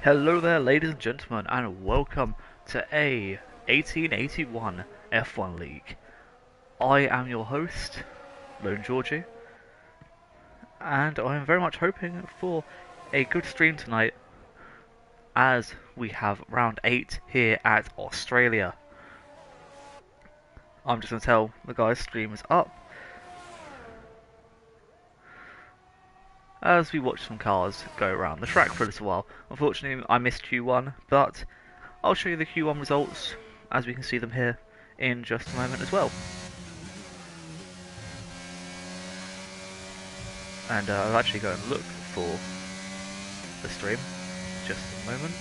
Hello there, ladies and gentlemen, and welcome to A1881 F1 League. I am your host, Lone Georgie, and I am very much hoping for a good stream tonight as we have round 8 here at Australia. I'm just going to tell the guys stream is up as we watch some cars go around the track for a little while. Unfortunately, I missed Q1, but I'll show you the Q1 results as we can see them here in just a moment as well. And I'll actually go and look for the stream just a moment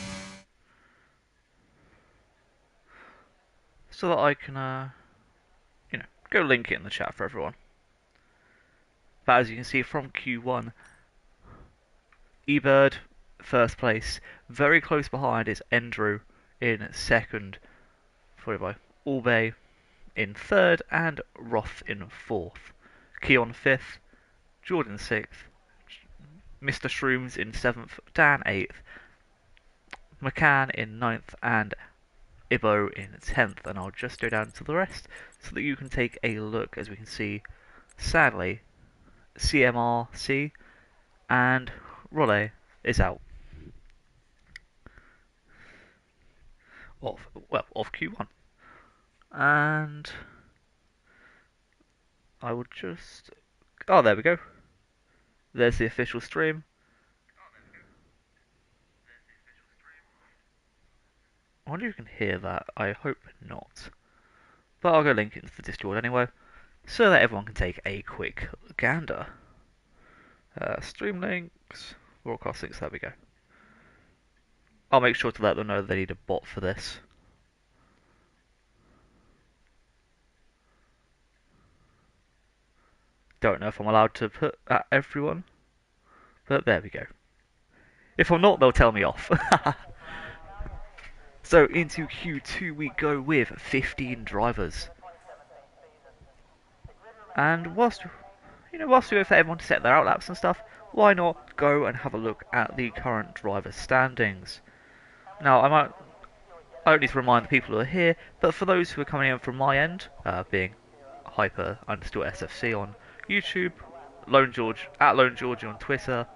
so that I can go link it in the chat for everyone. But as you can see from Q1, eBird first place, very close behind is Andrew in second, followed by Albay in third and Roth in fourth. Keon fifth, Jordan sixth, Mr. Shrooms in seventh, Dan eighth, McCann in ninth, and Ibo in 10th, and I'll just go down to the rest so that you can take a look. As we can see, sadly, CMRC and Raleigh is out of Q1, and I will just there we go. There's the official stream. I wonder if you can hear that. I hope not, but I'll go link it into the Discord anyway, so that everyone can take a quick gander. Stream links, broadcast links, there we go. I'll make sure to let them know they need a bot for this. Don't know if I'm allowed to put at everyone, but there we go. If I'm not, they'll tell me off. So into Q2 we go with 15 drivers. And whilst we wait for everyone to set their outlaps and stuff, why not go and have a look at the current driver standings? Now, I don't need to remind the people who are here, but for those who are coming in from my end, being hyper_SFC on YouTube, Lone George at Lone Georgie on Twitter,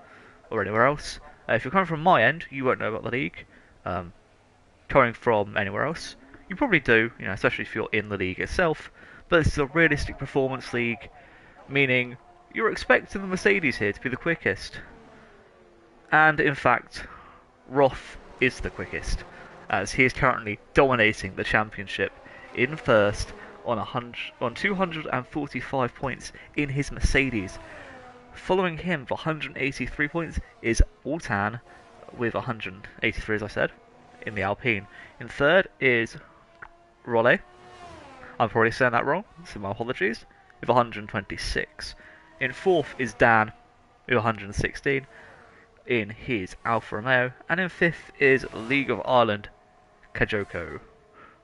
or anywhere else. If you're coming from my end, you won't know about the league. Coming from anywhere else, you probably do, especially if you're in the league itself. But this is a realistic performance league, meaning you're expecting the Mercedes here to be the quickest. And in fact, Roth is the quickest, as he is currently dominating the championship in first on 245 points in his Mercedes. Following him for 183 points is Altan with 183, as I said, in the Alpine. In third is Raleigh. I'm probably saying that wrong, so my apologies, with 126. In fourth is Dan with 116 in his Alfa Romeo. And in fifth is League of Ireland Kajoko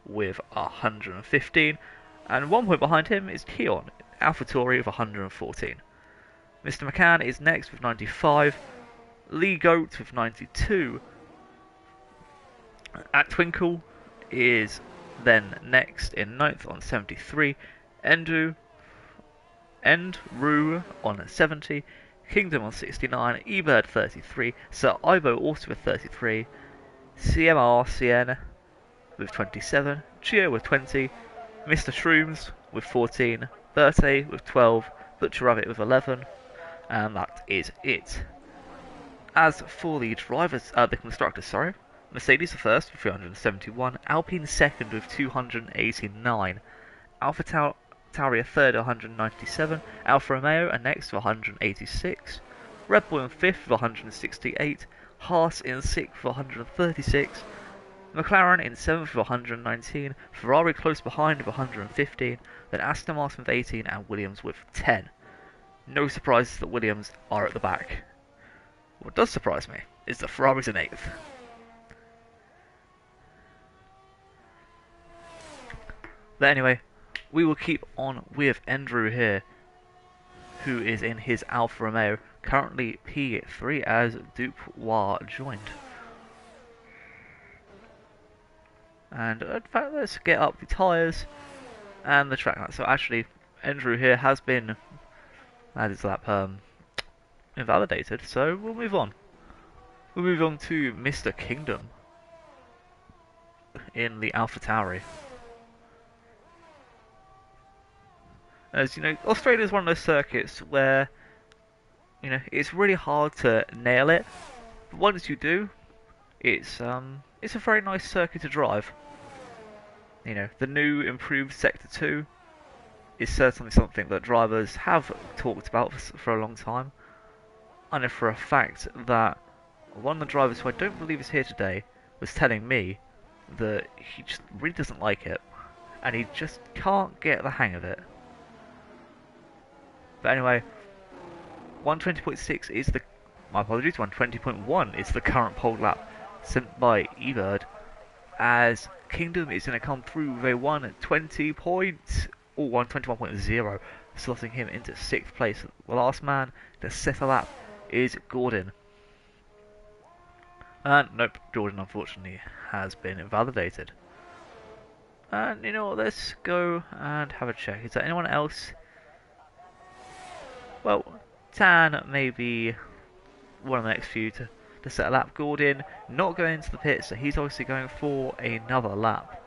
with 115. And 1 point behind him is Keon, AlphaTauri with 114. Mr. McCann is next with 95. Lee Goat with 92. At Twinkle is then next in 9th on 73. Endru on 70. Kingdom on 69. eBird 33. Sir Ivo also with 33. CMRCN with 27. Gio with 20. Mr. Shrooms with 14. Bertie with 12. Butcher Rabbit with 11. And that is it. As for the drivers, the constructors, Mercedes the first with 371, Alpine second with 289, Alpha Tauri third with 197, Alfa Romeo are next with 186, Red Bull in fifth with 168, Haas in sixth with 136, McLaren in seventh with 119, Ferrari close behind with 115, then Aston Martin with 18 and Williams with 10. No surprises that Williams are at the back. What does surprise me is that Ferrari's in 8th. But anyway, we will keep on with Andrew here, who is in his Alfa Romeo, currently P3 as Dupois joined. And in fact, let's get up the tyres and the track. So actually, Andrew here has been added to that invalidated, so we'll move on. We'll move on to Mr. Kingdom in the AlphaTauri. As you know, Australia is one of those circuits where, you know, it's really hard to nail it, but once you do, it's a very nice circuit to drive. You know, the new improved Sector 2 is certainly something that drivers have talked about for a long time. I know for a fact that one of the drivers, who I don't believe is here today, was telling me that he just really doesn't like it, and he just can't get the hang of it. But anyway, 120.6 is the... My apologies, 120.1 is the current pole lap sent by eBird, as Kingdom is going to come through with a 121.0, slotting him into 6th place. The last man to set a lap is Gordon. And nope, Jordan unfortunately has been invalidated. And you know what, let's go and have a check. Is there anyone else? Well, Tan may be one of the next few to set a lap. Gordon not going into the pit, so he's obviously going for another lap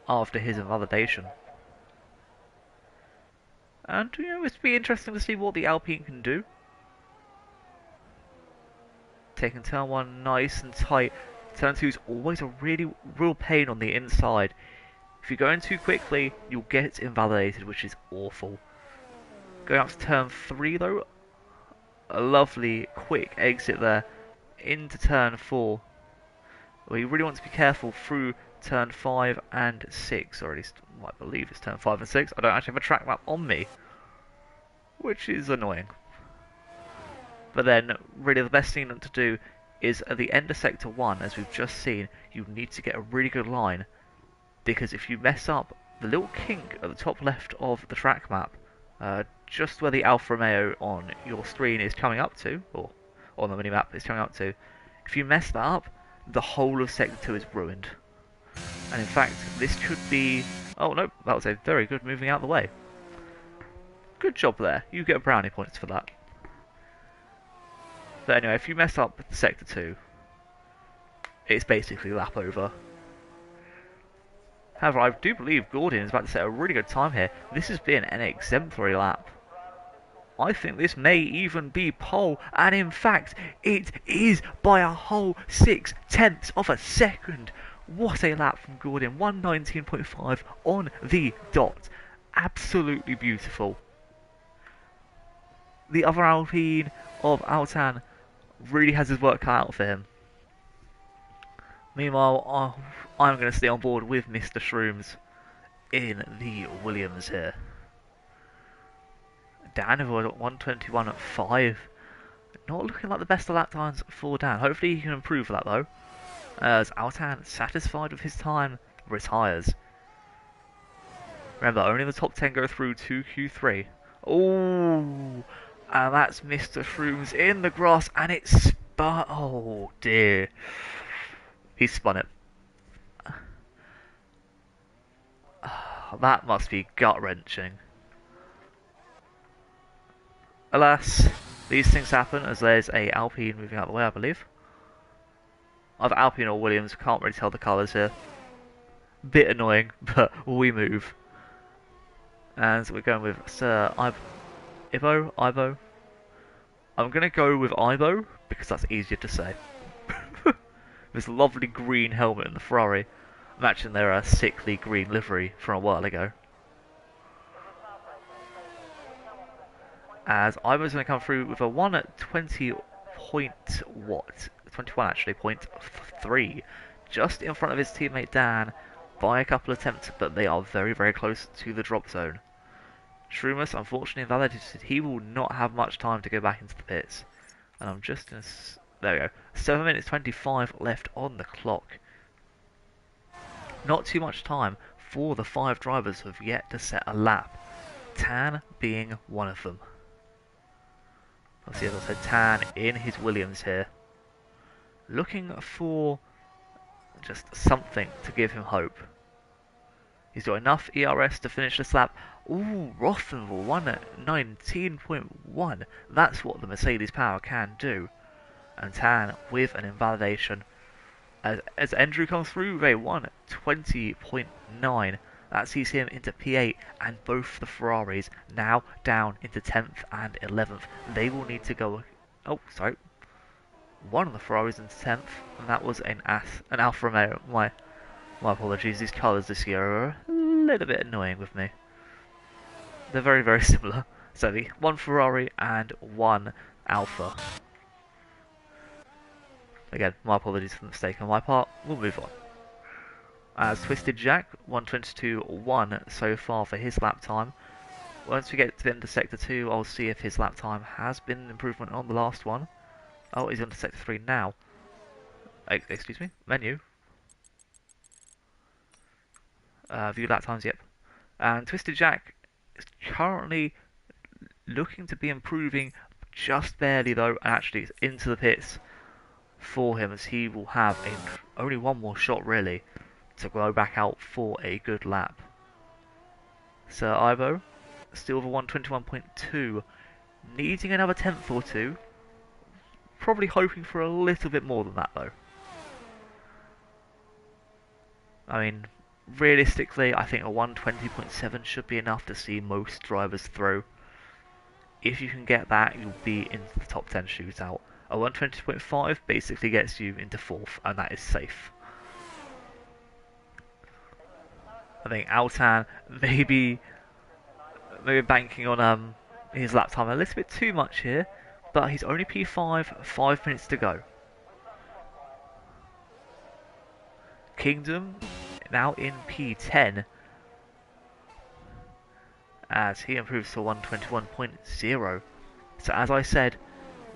after his invalidation. And you know, it'll be interesting to see what the Alpine can do. Taking turn 1 nice and tight. Turn 2 is always a real pain on the inside. If you're going too quickly, you'll get invalidated, which is awful. Going up to turn 3 though, a lovely quick exit there into turn 4. Well, you really want to be careful through turn 5 and 6, or at least I believe it's turn 5 and 6. I don't actually have a track map on me, which is annoying. But then, really the best thing to do is at the end of Sector 1, as we've just seen, you need to get a really good line, because if you mess up, the little kink at the top left of the track map, just where the Alfa Romeo on your screen is coming up to, or on the minimap is coming up to, if you mess that up, the whole of Sector 2 is ruined. And in fact, this could be... Oh no, that was a very good moving out of the way. Good job there, you get brownie points for that. But anyway, if you mess up Sector 2, it's basically lap over. However, I do believe Gordon is about to set a really good time here. This has been an exemplary lap. I think this may even be pole, and in fact, it is by a whole 0.6 of a second. What a lap from Gordon, 119.5 on the dot. Absolutely beautiful. The other Alpine of Altan really has his work cut out for him. Meanwhile, I'm going to stay on board with Mr. Shrooms in the Williams here. Dan over at 121.5. Not looking like the best of lap times for Dan. Hopefully he can improve that though, as Altan, satisfied with his time, retires. Remember, only the top 10 go through to Q3. Oh, and that's Mr. Shrooms in the grass, and it's spun. Oh dear. He spun it. That must be gut-wrenching. Alas, these things happen, as there's a Alpine moving out of the way, I believe. Either Alpine or Williams, can't really tell the colours here. Bit annoying, but we move. And so we're going with Sir Ivo. I'm going to go with Ivo, because that's easier to say. This lovely green helmet in the Ferrari, matching their sickly green livery from a while ago. As Ivo's going to come through with a 120 point what? 21 actually, 0.3, just in front of his teammate Dan by a couple of attempts, but they are very, very close to the drop zone. Shroomus, unfortunately invalidated. He will not have much time to go back into the pits. And I'm just going to... There we go. 7 minutes 25 left on the clock. Not too much time for the 5 drivers who have yet to set a lap. Tan being one of them. Obviously, as I said, Tan in his Williams here. Looking for Just something to give him hope. He's got enough ERS to finish this lap. Ooh, Rothenville won at 19.1. That's what the Mercedes power can do. And Tan with an invalidation. As Andrew comes through, they won at 20.9. That sees him into P8, and both the Ferraris now down into 10th and 11th. They will need to go... Oh, sorry. One of the Ferraris into 10th, and that was an Alfa Romeo. My apologies, these colours this year are a little bit annoying with me. They're very, very similar. So the one Ferrari and one Alfa. Again, my apologies for the mistake on my part. We'll move on. As Twisted Jack, 1:22.1 so far for his lap time. Once we get to the end of Sector 2, I'll see if his lap time has been an improvement on the last one. Oh, he's on to Sector 3 now. Excuse me, menu. View lap times, yep. And Twisted Jack is currently looking to be improving just barely though, and actually it's into the pits for him, as he will have only one more shot really to go back out for a good lap. Sir Ivo, still for 1:21.2, needing another 10th or two, probably hoping for a little bit more than that though. I mean, realistically, I think a 1:20.7 should be enough to see most drivers through. If you can get that, you'll be into the top 10 shootout. A 1:20.5 basically gets you into 4th, and that is safe. I think Altan maybe banking on his lap time a little bit too much here, but he's only P5, 5 minutes to go. Kingdom now in P10 as he improves to 1:21.0. So as I said,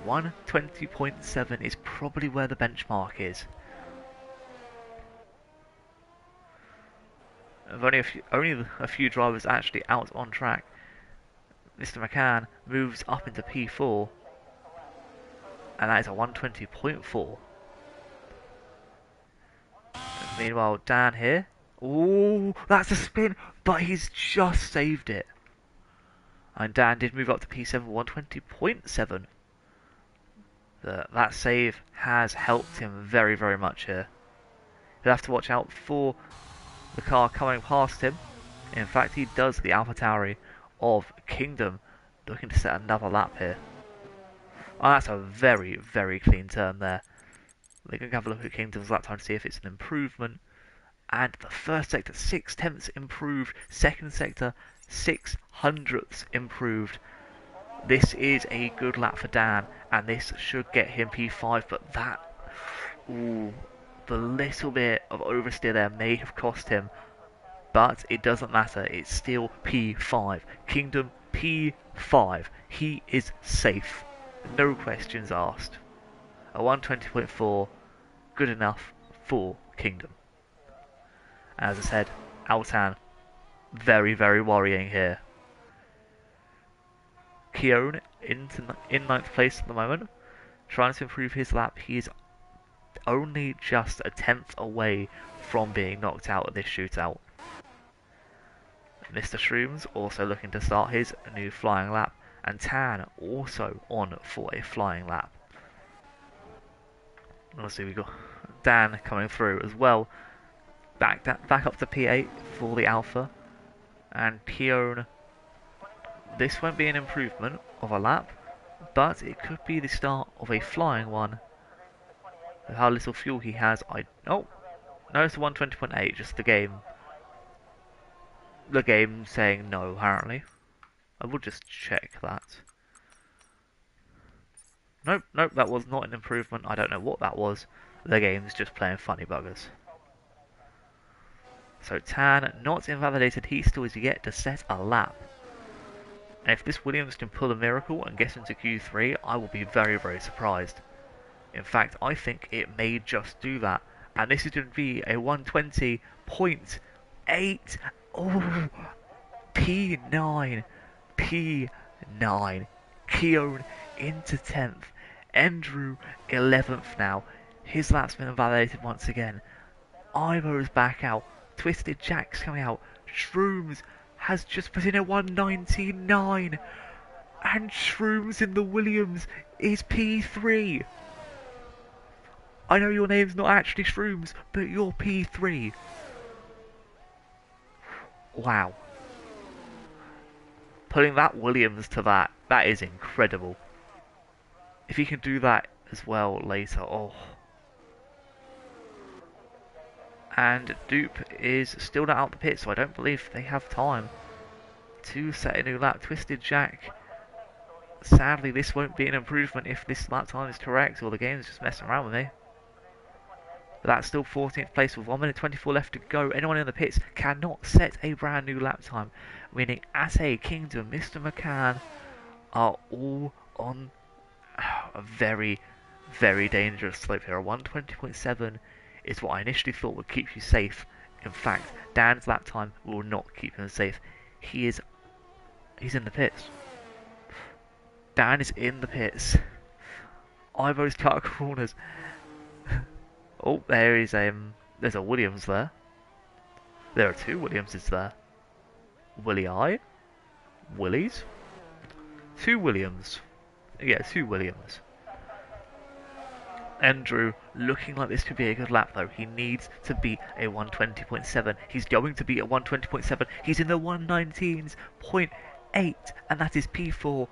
1:20.7 is probably where the benchmark is. Only a few drivers actually out on track. Mr. McCann moves up into P4, and that is a 1:20.4. Meanwhile, Dan here. Ooh, that's a spin, but he's just saved it. And Dan did move up to P7, 1:20.7. That save has helped him very, very much here. He'll have to watch out for the car coming past him. In fact, he does, the AlphaTauri of Kingdom, looking to set another lap here. Oh, that's a very, very clean turn there. We're going to have a look at Kingdom's lap time to see if it's an improvement. And the first sector, 0.6 improved. Second sector, 0.06 improved. This is a good lap for Dan, and this should get him P5, but that... Ooh, the little bit of oversteer there may have cost him, but it doesn't matter. It's still P5. Kingdom P5. He is safe. No questions asked. A 1:20.4, good enough for Kingdom. As I said, Altan, very, very worrying here. Keown in 9th place at the moment, trying to improve his lap. He is only just a 10th away from being knocked out at this shootout. Mr. Shrooms also looking to start his new flying lap, and Tan also on for a flying lap. Obviously we've got Dan coming through as well, back up to P8 for the Alpha, and Keown. This won't be an improvement of a lap, but it could be the start of a flying one. With how little fuel he has, oh, no, it's a 1:20.8, just the game saying no, apparently. I will just check that. Nope, that was not an improvement. I don't know what that was. The game's just playing funny buggers. So Tan, not invalidated, he still is yet to set a lap. And if this Williams can pull a miracle and get into Q3, I will be very, very surprised. In fact, I think it may just do that. And this is going to be a 1:20.8. Oh, P9. Keown into 10th. Andrew 11th now. His lap's been invalidated once again. Ivo's back out. Twisted Jack's coming out. Shrooms has just put in a 199. And Shrooms in the Williams is P3. I know your name's not actually Shrooms, but you're P3. Wow. Putting that Williams to that is incredible. If he can do that as well later, oh. And Dupe is still not out the pit, so I don't believe they have time to set a new lap. Twisted Jack, sadly this won't be an improvement if this lap time is correct, or the game's just messing around with me. But that's still 14th place with 1 minute 24 left to go. Anyone in the pits cannot set a brand new lap time, meaning A Kingdom, Mr. McCann are all on a very, very dangerous slope here. A 120.7 is what I initially thought would keep you safe. In fact, Dan's lap time will not keep him safe. He's in the pits. Dan is in the pits. Ivo's cut corners. Oh, there's a Williams there. There are two Williamses there. Willie I, Willies, two Williams. Yeah, two Williams. Andrew looking like this could be a good lap though. He needs to beat a 120.7. He's going to beat a 120.7. He's in the 119.8 and that is P4.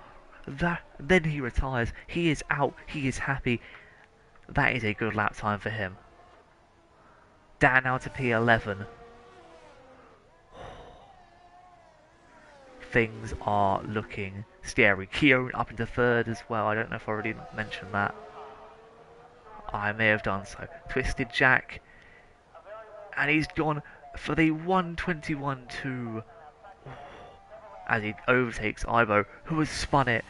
Then he retires. He is out. He is happy. That is a good lap time for him. Dan now to P11. Things are looking scary. Keown up into third as well. I don't know if I already mentioned that. I may have done so. Twisted Jack. And he's gone for the 121.2 as he overtakes Ivo, who has spun it.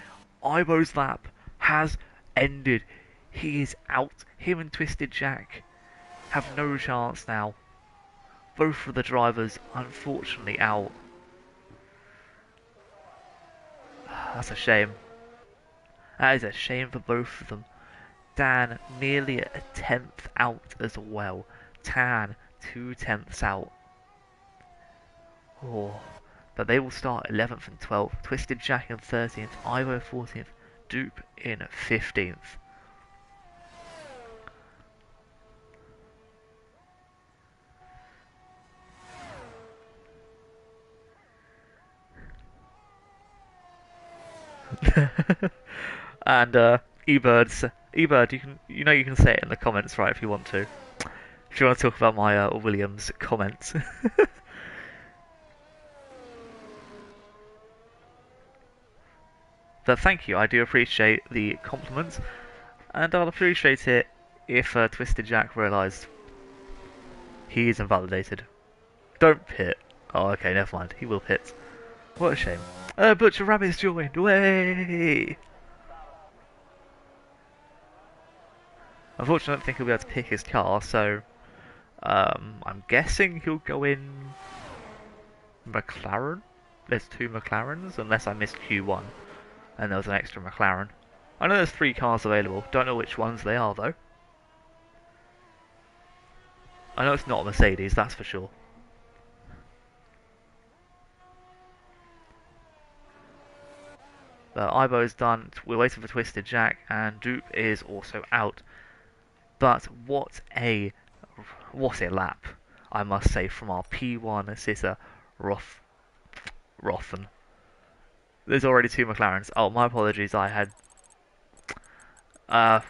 Ivo's lap has ended. He is out. Him and Twisted Jack have no chance now. Both of the drivers, unfortunately, out. That's a shame. That is a shame for both of them. Dan nearly a 10th out as well. Tan 2/10 out. Oh, but they will start 11th and 12th. Twisted Jack in 13th. Ivo 14th. Dupe in 15th. And Ebird, you can say it in the comments, right? If you want to. If you want to talk about my Williams comments. But thank you, I do appreciate the compliments, and I'll appreciate it if Twisted Jack realised he is invalidated. Don't pit. Oh, okay, never mind. He will pit. What a shame. Butcher Rabbit's joined. Way. Unfortunately, I don't think he'll be able to pick his car, so I'm guessing he'll go in McLaren. There's two McLarens, unless I missed Q1 and there was an extra McLaren. I know there's 3 cars available. Don't know which ones they are though. I know it's not a Mercedes, that's for sure. But Ivo's done. We're waiting for Twisted Jack, and Dupe is also out. But what a lap, I must say, from our P1 sitter, Rothen. There's already 2 McLarens. Oh, my apologies, I had... I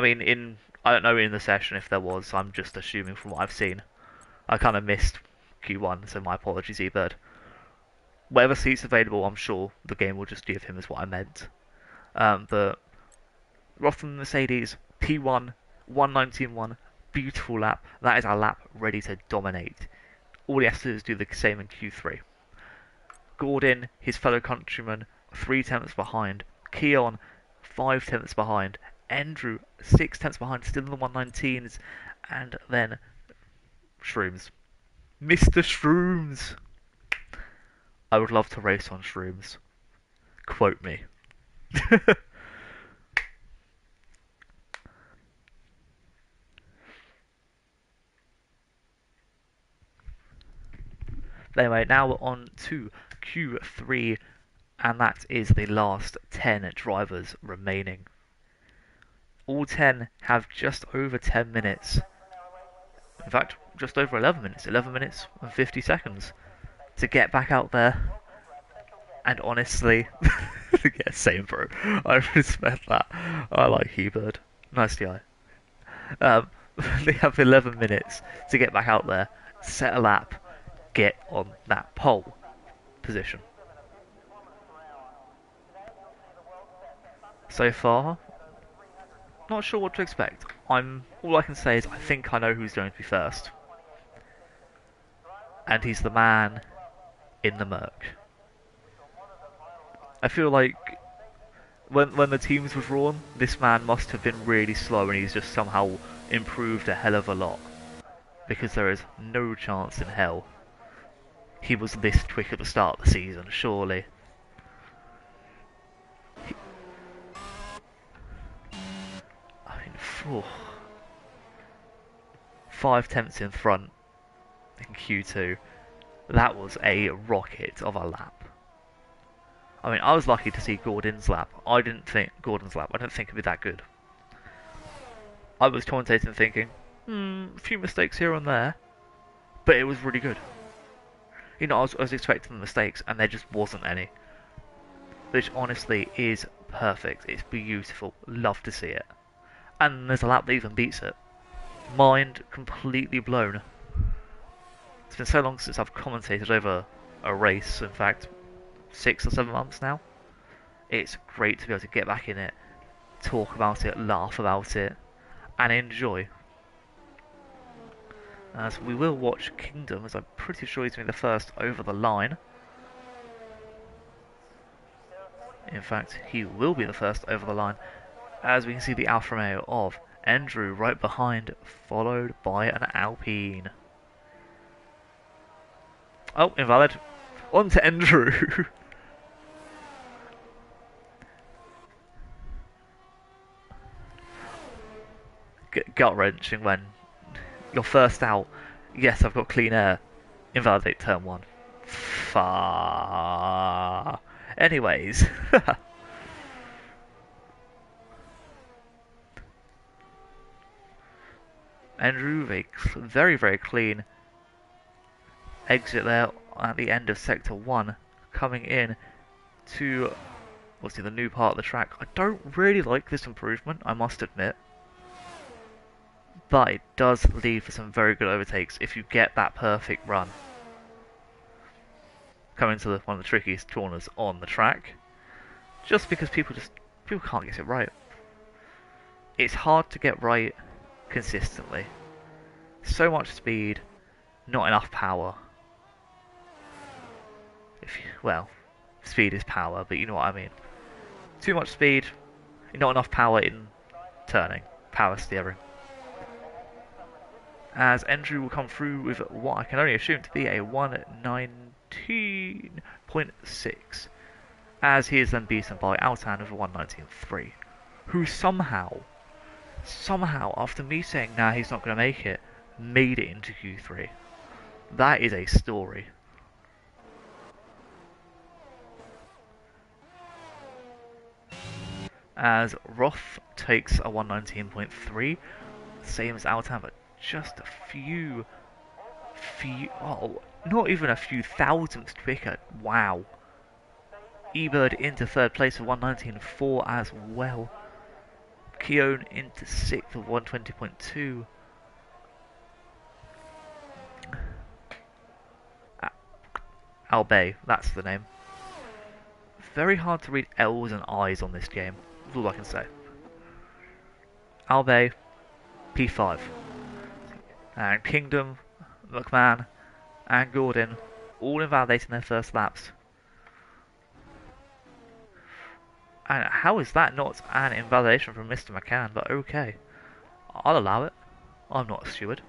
mean, I don't know in the session if there was, I'm just assuming from what I've seen. I kind of missed Q1, so my apologies, Ebird. Whatever seat's available, I'm sure the game will just give him is what I meant. But Rothen Mercedes, P1, 119.1, beautiful lap. That is our lap ready to dominate. All he has to do is do the same in Q3. Gordon, his fellow countryman, 3/10 behind. Keon, 5/10 behind. Andrew, 6/10 behind, still in the 119s. And then Shrooms. Mr. Shrooms! I would love to race on Shrooms. Quote me. Anyway, now we're on to Q3, and that is the last 10 drivers remaining. All 10 have just over 10 minutes. In fact, just over 11 minutes. 11 minutes and 50 seconds to get back out there. And honestly, yeah, same bro. I respect that. I like Hebert. Nice guy. Um, they have 11 minutes to get back out there, set a lap, get on that pole position. So far, not sure what to expect. All I can say is I think I know who's going to be first, and he's the man in the Merc. I feel like when the teams were drawn, this man must have been really slow, and he's just somehow improved a hell of a lot. Because there is no chance in hell he was this quick at the start of the season, surely. I mean, phew. 5 tenths in front in Q2. That was a rocket of a lap. I mean, I was lucky to see Gordon's lap. I didn't think it'd be that good. I was commentating thinking, a few mistakes here and there, but it was really good. You know, I was expecting the mistakes, and there just wasn't any. Which honestly is perfect. It's beautiful. Love to see it. And there's a lap that even beats it. Mind completely blown. It's been so long since I've commentated over a race, in fact, 6 or 7 months now. It's great to be able to get back in it, talk about it, laugh about it, and enjoy. As we will watch Kingdom, as I'm pretty sure he's going to be the first over the line. In fact, he will be the first over the line, as we can see the Alfa Romeo of Andrew right behind, followed by an Alpine. Oh, invalid. On to Andrew. Gut-wrenching when you're first out. Yes, I've got clean air. Invalidate turn 1. Far. Anyways. Andrew, very, very clean exit there at the end of Sector 1, coming in to, obviously, the new part of the track. I don't really like this improvement, I must admit, but it does lead for some very good overtakes if you get that perfect run. Coming to one of the trickiest corners on the track, just because people can't get it right. It's hard to get right consistently. So much speed, not enough power. Well, speed is power, but you know what I mean. Too much speed, not enough power in turning, power steering. As Andrew will come through with what I can only assume to be a 119.6, as he is then beaten by Altan with a 119.3, who somehow, after me saying nah, he's not going to make it, made it into Q3. That is a story. As Roth takes a 119.3, same as Altan, but just a few, not even a few thousandths quicker. Wow. Ebird into third place with 119.4 as well. Keown into 6th with 120.2. Albay, that's the name. Very hard to read L's and I's on this game, that's all I can say. Albay, P5. And Kingdom, McMahon, and Gordon, all invalidating their first laps. And how is that not an invalidation from Mr. McCann? But okay, I'll allow it. I'm not a steward.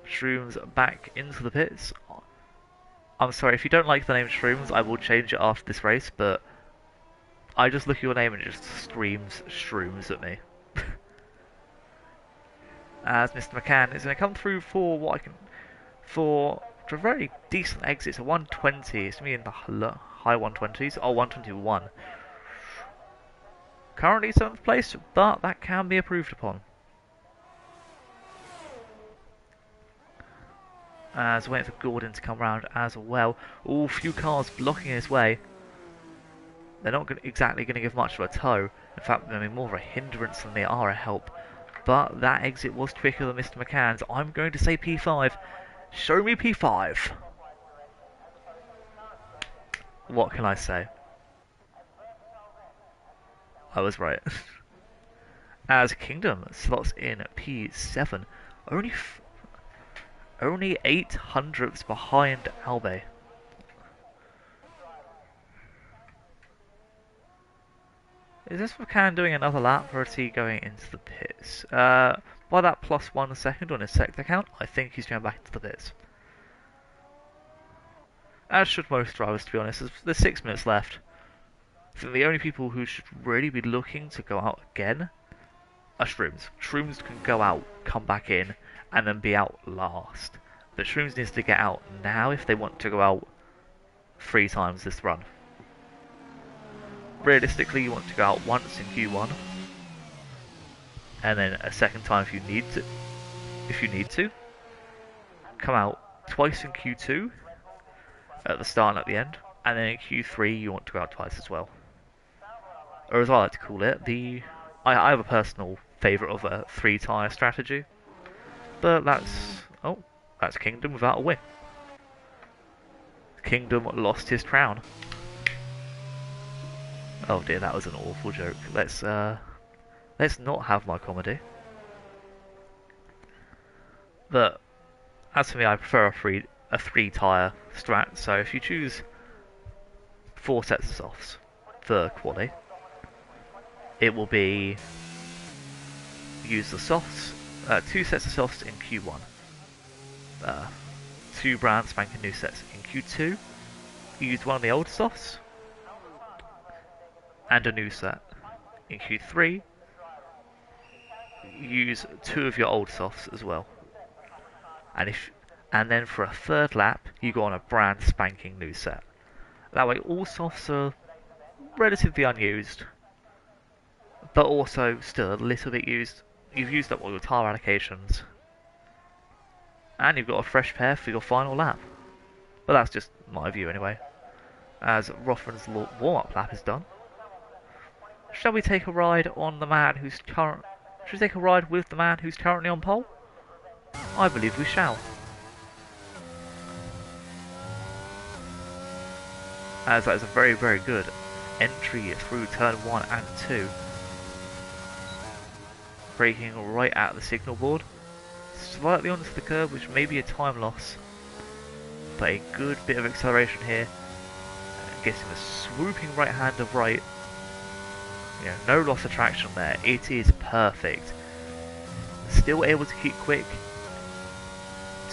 Shrooms back into the pits. I'm sorry, if you don't like the name Shrooms, I will change it after this race, but I just look at your name and it just screams Shrooms at me. As Mr. McCann is going to come through for after a very decent exit. It's a 120. It's me in the high 120s. Oh, 121. Currently 7th place, but that can be improved upon. As waiting for Gordon to come round as well. All few cars blocking his way. They're not exactly going to give much of a tow. In fact, they're more of a hindrance than they are a help. But that exit was quicker than Mr. McCann's. I'm going to say P5. Show me P5. What can I say? I was right. As Kingdom slots in P7, only 800ths behind Albe. Is this McCann doing another lap, or is he going into the pits? By that plus 1 second on his sector count, I think he's going back into the pits. As should most drivers, to be honest. There's 6 minutes left. I think the only people who should really be looking to go out again are Shrooms. Shrooms can go out, come back in, and then be out last. But Shrooms needs to get out now if they want to go out 3 times this run. Realistically, you want to go out once in Q1, and then a second time if you need to. Come out twice in Q2, at the start and at the end, and then in Q3 you want to go out twice as well. Or as I like to call it, I have a personal favourite of a 3-tyre strategy, but that's Kingdom without a win. Kingdom lost his crown. Oh dear, that was an awful joke. Let's not have my comedy. But as for me, I prefer a 3-tyre strat. So if you choose 4 sets of softs for quali, it will be use the softs, 2 sets of softs in Q1, 2 brand spanking new sets in Q2. You use one of the old softs and a new set. In Q3, use 2 of your old softs as well. And then for a 3rd lap, you go on a brand spanking new set. That way, all softs are relatively unused, but also still a little bit used. You've used up all your tyre allocations, and you've got a fresh pair for your final lap. But that's just my view anyway. As Rothman's warm-up lap is done, shall we take a ride on the man who's current? Should we take a ride with the man who's currently on pole? I believe we shall. As that is a very, very good entry through turn 1 and 2. Braking right at the signal board. Slightly onto the curb, which may be a time loss. But a good bit of acceleration here. Getting the swooping right hand of right. You know, no loss of traction there. It is perfect. Still able to keep quick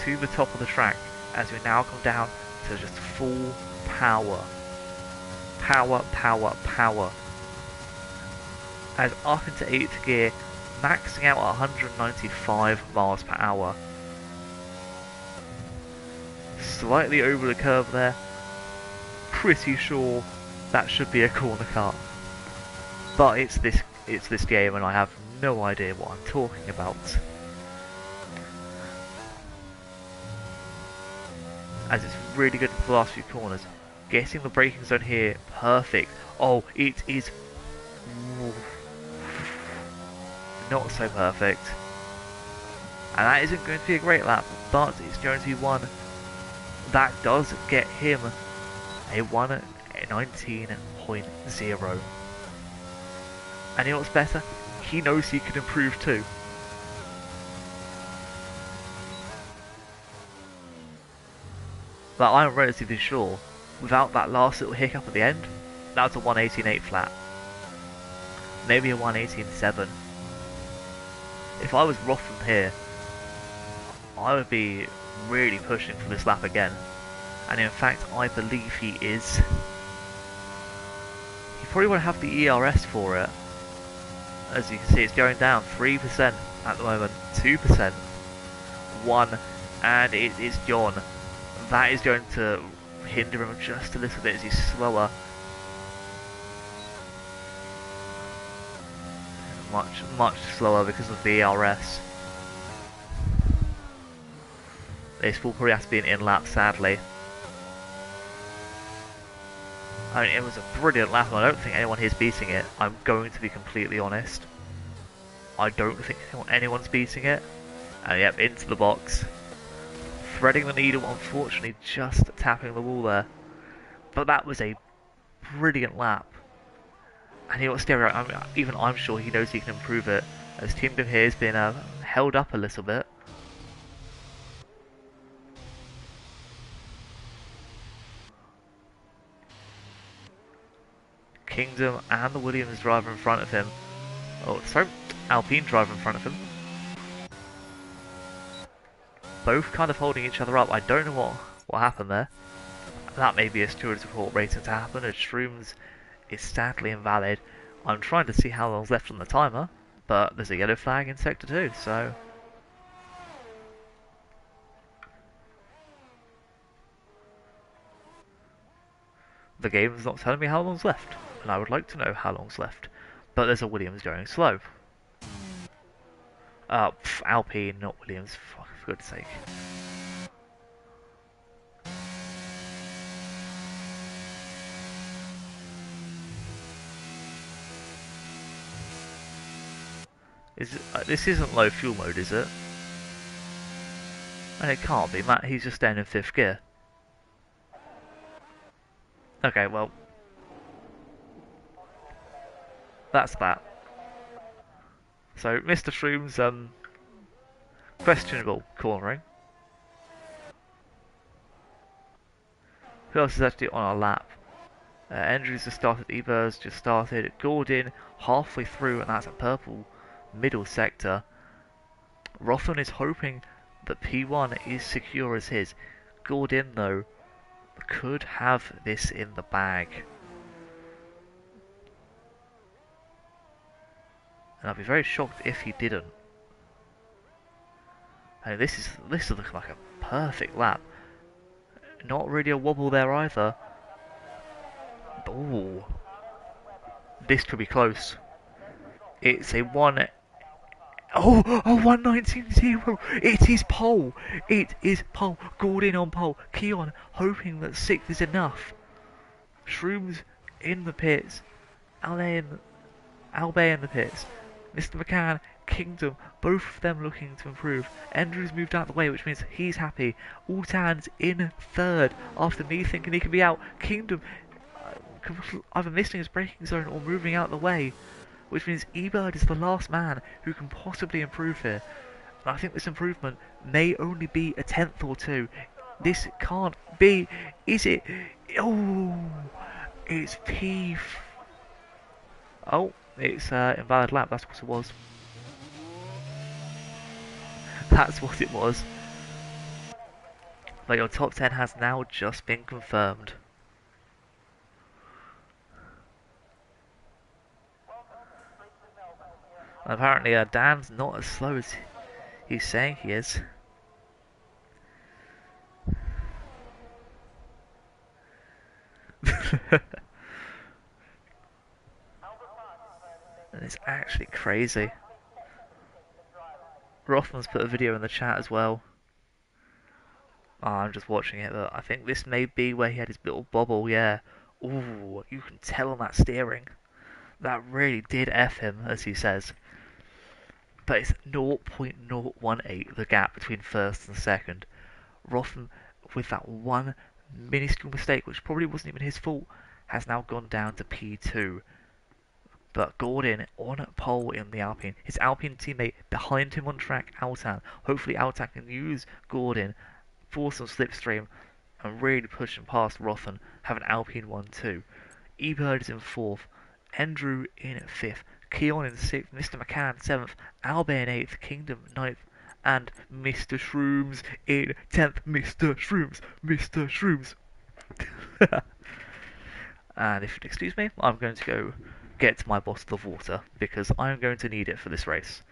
to the top of the track as we now come down to just full power. Power, power, power. As up into 8th gear, maxing out at 195 miles per hour. Slightly over the curve there. Pretty sure that should be a corner cut. But it's this game and I have no idea what I'm talking about. As it's really good for the last few corners. Getting the braking zone here, perfect. Oh, it is not so perfect. And that isn't going to be a great lap, but it's going to be one that does get him a 1:19.0. And you know what's better? He knows he can improve too. But I'm relatively sure, without that last little hiccup at the end, that was a 1:18.8 flat. Maybe a 1:18.7. If I was Rothman here, I would be really pushing for this lap again. And in fact, I believe he is. He probably won't have the ERS for it. As you can see, it's going down 3% at the moment, 2%, 1, and it is gone. That is going to hinder him just a little bit as he's slower. Much slower because of the ERS. This will probably have to be an in-lap, sadly. I mean, it was a brilliant lap, and I don't think anyone here's beating it. I'm going to be completely honest. I don't think anyone's beating it. And yep, into the box. Threading the needle, unfortunately, just tapping the wall there. But that was a brilliant lap. And you know what, Stereo, even I'm sure he knows he can improve it. As Kingdom here has been held up a little bit. Kingdom and the Williams driver in front of him. Oh, sorry, Alpine driver in front of him. Both kind of holding each other up. I don't know what happened there. That may be a steward's report waiting to happen, as Shrooms is sadly invalid. I'm trying to see how long's left on the timer, but there's a yellow flag in Sector 2, so... The game's not telling me how long's left, and I would like to know how long's left. But there's a Williams going slow. Alpine, not Williams, for goodness sake. This isn't low fuel mode, is it? And it can't be, Matt, he's just staying in 5th gear. Okay, well... That's that. So, Mr. Shrooms, questionable cornering. Who else is actually on our lap? Andrews just started, Ebers just started, Gordon halfway through, and that's a purple middle sector. Rothman is hoping that P1 is secure as his. Gordon, though, could have this in the bag. And I'd be very shocked if he didn't. I mean, this is looking like a perfect lap. Not really a wobble there either. Ooh. This could be close. It's a 1:19.0. It is pole. It is pole. Gordon on pole. Keon hoping that 6th is enough. Shrooms in the pits. Albay in the pits. Mr. McCann, Kingdom, both of them looking to improve. Andrews moved out of the way, which means he's happy. Altan's in 3rd after me thinking he could be out. Kingdom either missing his braking zone or moving out of the way, which means Ebird is the last man who can possibly improve here. And I think this improvement may only be a 10th or 2. This can't be, is it? Oh, it's P. Oh, it's invalid lap, that's what it was. That's what it was. But your top 10 has now just been confirmed. And apparently Dan's not as slow as he's saying he is. And it's actually crazy. Rothman's put a video in the chat as well. Oh, I'm just watching it, but I think this may be where he had his little bobble, yeah. Ooh, you can tell on that steering. That really did F him, as he says. But it's 0.018, the gap between 1st and 2nd. Rothman, with that one minuscule mistake, which probably wasn't even his fault, has now gone down to P2. But Gordon on pole in the Alpine. His Alpine teammate behind him on track, Altan. Hopefully Altan can use Gordon for some slipstream and really push him past Rothman. Have an Alpine 1-2. Ebird is in 4th. Andrew in 5th. Keon in 6th. Mr. McCann 7th. Albay in 8th. Kingdom 9th. And Mr. Shrooms in 10th. Mr. Shrooms. Mr. Shrooms. And if you'd excuse me, I'm going to go get my bottle of water, because I'm going to need it for this race.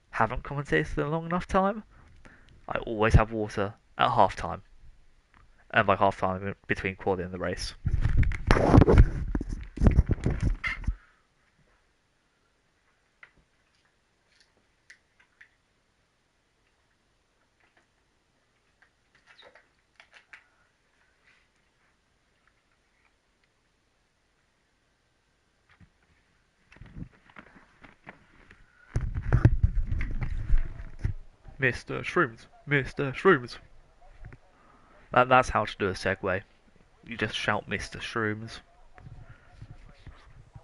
Haven't commentated in a long enough time. I always have water at half time. and by half time between quali and the race. Mr. Shrooms, Mr. Shrooms. That's how to do a segue. You just shout Mr. Shrooms.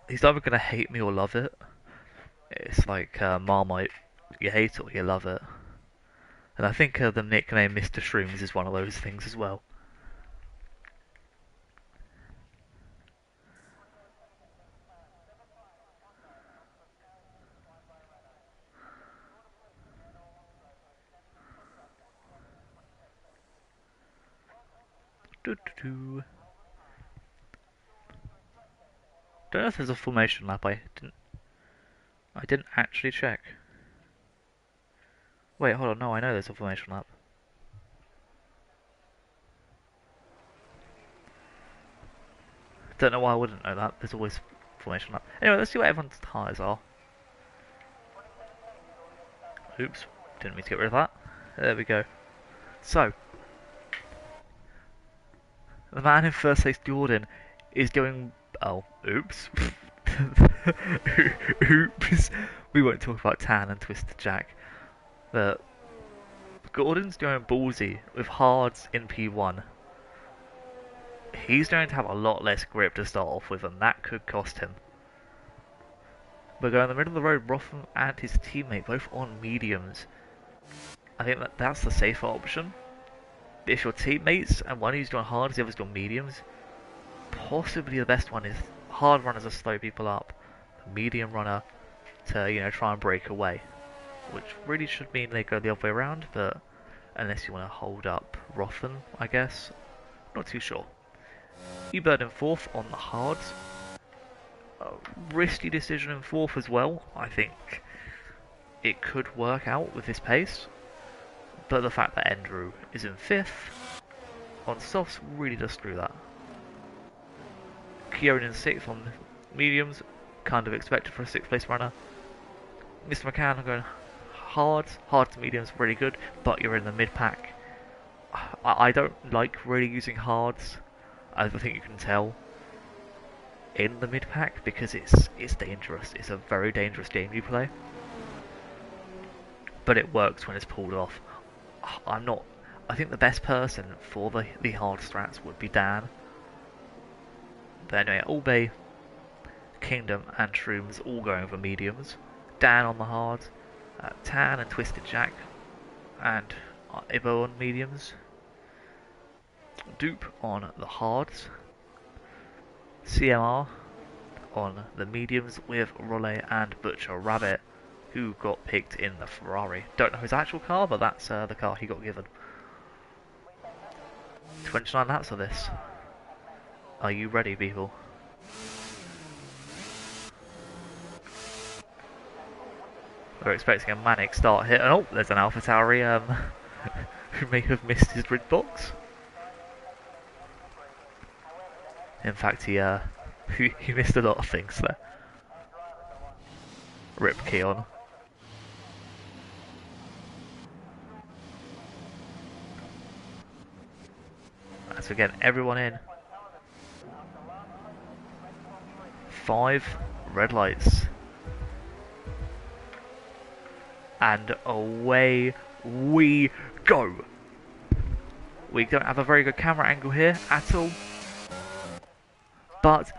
He's either going to hate me or love it. It's like Marmite. You hate it or you love it. And I think the nickname Mr. Shrooms is one of those things as well. Doo-doo-doo. Don't know if there's a formation lap. I didn't actually check. Wait, hold on. No, I know there's a formation lap. Don't know why I wouldn't know that. There's always formation lap. Anyway, let's see what everyone's tyres are. Oops, didn't mean to get rid of that. There we go. So, the man in first place, Jordan, is going... Oh, oops. Oops. We won't talk about Tan and Twisted Jack. But Gordon's going ballsy with hards in P1. He's going to have a lot less grip to start off with, and that could cost him. But going in the middle of the road, Rotham and his teammate both on mediums. I think that's the safer option. If your teammates and one of you's doing hards, the other's doing mediums, possibly the best one is hard runners to slow people up, the medium runner to try and break away, which really should mean they go the other way around. But unless you want to hold up Rotham, I guess, not too sure. E-Bird in fourth on the hards. A risky decision in fourth as well. I think it could work out with his pace, but the fact that Andrew is in fifth on softs really does screw that. Kieran in sixth on mediums, kind of expected for a sixth place runner. Mr. McCann going hard to mediums, really good, but you're in the mid pack. I don't like really using hards, I think you can tell, in the mid pack, because it's dangerous. It's a very dangerous game you play, but it works when it's pulled off. I think the best person for the hard strats would be Dan. But anyway, Albay, Kingdom and Shrooms all going for mediums. Dan on the hards, Tan and Twisted Jack and Ibo on mediums. Dupe on the hards. CMR on the mediums with Raleigh and Butcher Rabbit, who got picked in the Ferrari. Don't know his actual car, but that's the car he got given. 29 laps of this. Are you ready, people? We're expecting a manic start here. Oh, there's an AlphaTauri who may have missed his grid box. In fact, he missed a lot of things there. Rip Keon. As we get everyone in. 5 red lights. And away we go. We don't have a very good camera angle here at all, but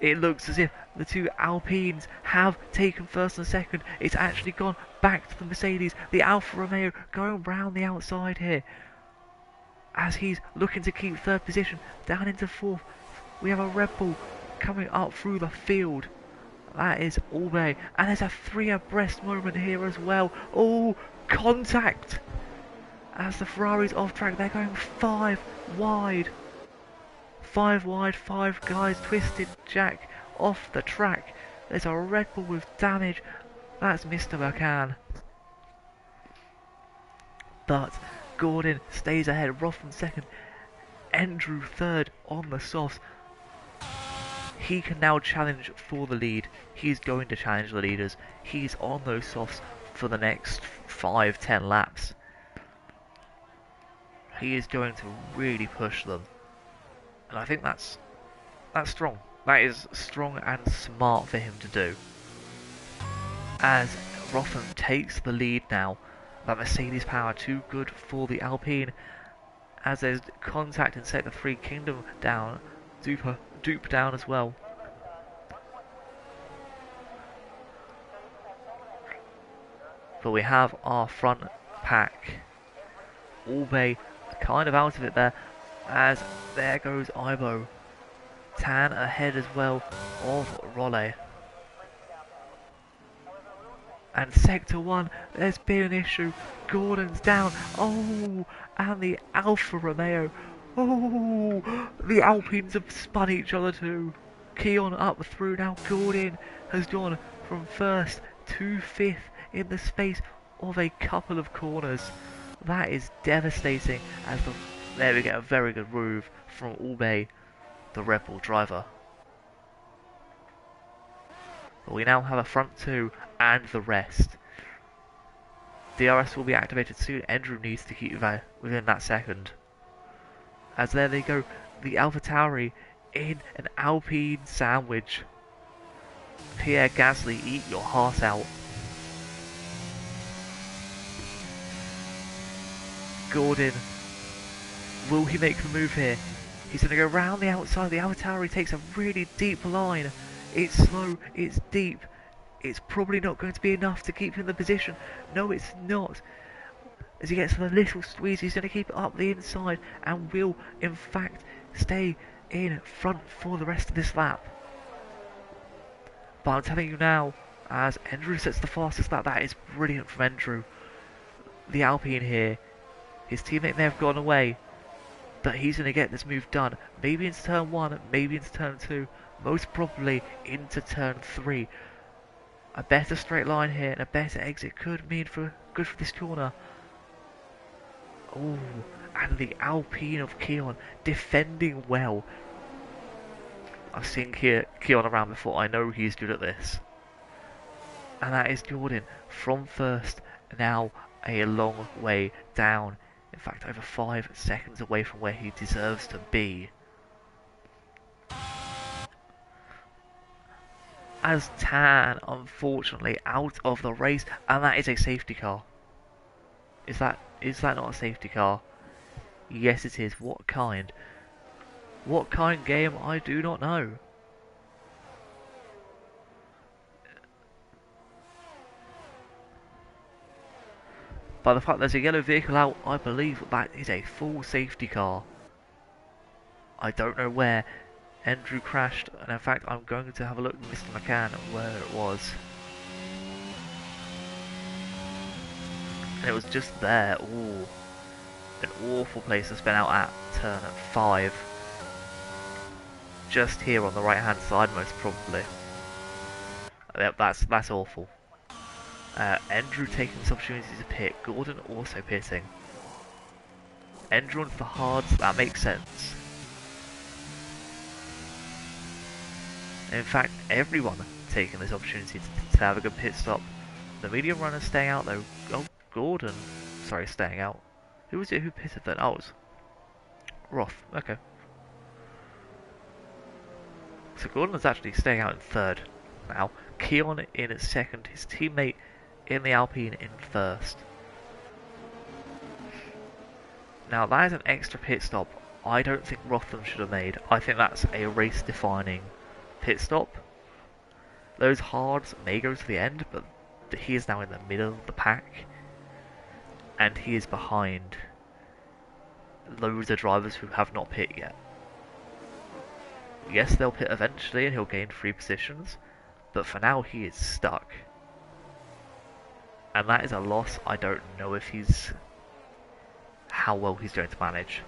it looks as if the two Alpines have taken first and second. It's actually gone back to the Mercedes. The Alfa Romeo going round the outside here as he's looking to keep third position. Down into fourth, we have a Red Bull coming up through the field. That is Albay, and there's a 3 abreast moment here as well. Oh, contact! As the Ferrari's off track, they're going 5 wide. 5 wide, 5 guys. Twisted Jack off the track. There's a Red Bull with damage. That's Mr. McCann. But Gordon stays ahead. Rotham second. Andrew third on the softs. He can now challenge for the lead. He's going to challenge the leaders. He's on those softs for the next 5-10 laps. He is going to really push them. And I think that's strong. That is strong and smart for him to do. As Rotham takes the lead now. That Mercedes power too good for the Alpine. As there's contact in sector 3, Kingdom down, Dupe down as well. But we have our front pack. Albay kind of out of it there, as there goes Ivo. Tan ahead as well of Raleigh. And sector 1, there's been an issue. Gordon's down. Oh, and the Alfa Romeo. Oh, the Alpines have spun each other too. Keon up through now. Gordon has gone from 1st to 5th in the space of a couple of corners. That is devastating. As there we get a very good move from Albay, the Red Bull driver. But we now have a front 2 and the rest. DRS will be activated soon. Andrew needs to keep within that second. As there they go, the AlphaTauri in an Alpine sandwich. Pierre Gasly, eat your heart out. Gordon, will he make the move here? He's going to go round the outside. The AlphaTauri takes a really deep line. It's slow, it's deep. It's probably not going to be enough to keep him in the position. No, it's not. As he gets the little squeeze, he's going to keep it up the inside and will, in fact, stay in front for the rest of this lap. But I'm telling you now, as Andrew sets the fastest lap, that is brilliant from Andrew. The Alpine here, his teammate may have gone away, but he's going to get this move done. Maybe into turn 1, maybe into turn 2, most probably into turn 3. A better straight line here and a better exit could mean good for this corner. Oh, and the Alpine of Keon defending well. I've seen Keon around before. I know he's good at this. And that is Jordan from 1st, now a long way down. In fact, over 5 seconds away from where he deserves to be. As Tan, unfortunately, out of the race, and that is a safety car. Is that not a safety car? Yes, it is. What kind? What kind game? I do not know. By the fact there's a yellow vehicle out, I believe that is a full safety car. I don't know where. Andrew crashed, and in fact I'm going to have a look, Mr. McCann, where it was. And it was just there. Ooh, an awful place to spin out at turn 5. Just here on the right hand side, most probably. Yep, that's awful. Andrew taking this opportunity to pit. Gordon also pitting. Andrew on for hards, that makes sense. In fact, everyone taking this opportunity to have a good pit stop. The medium runner staying out though. Oh, Gordon. Sorry, staying out. Who was it who pitted then? Oh, it was Roth. Okay. So Gordon is actually staying out in 3rd now. Keon in 2nd. His teammate in the Alpine in 1st. Now that is an extra pit stop I don't think Rotham should have made. I think that's a race-defining pit stop. Those hards may go to the end, but he is now in the middle of the pack, and he is behind loads of drivers who have not pit yet. Yes, they'll pit eventually and he'll gain 3 positions, but for now he is stuck. And that is a loss I don't know if how well he's going to manage.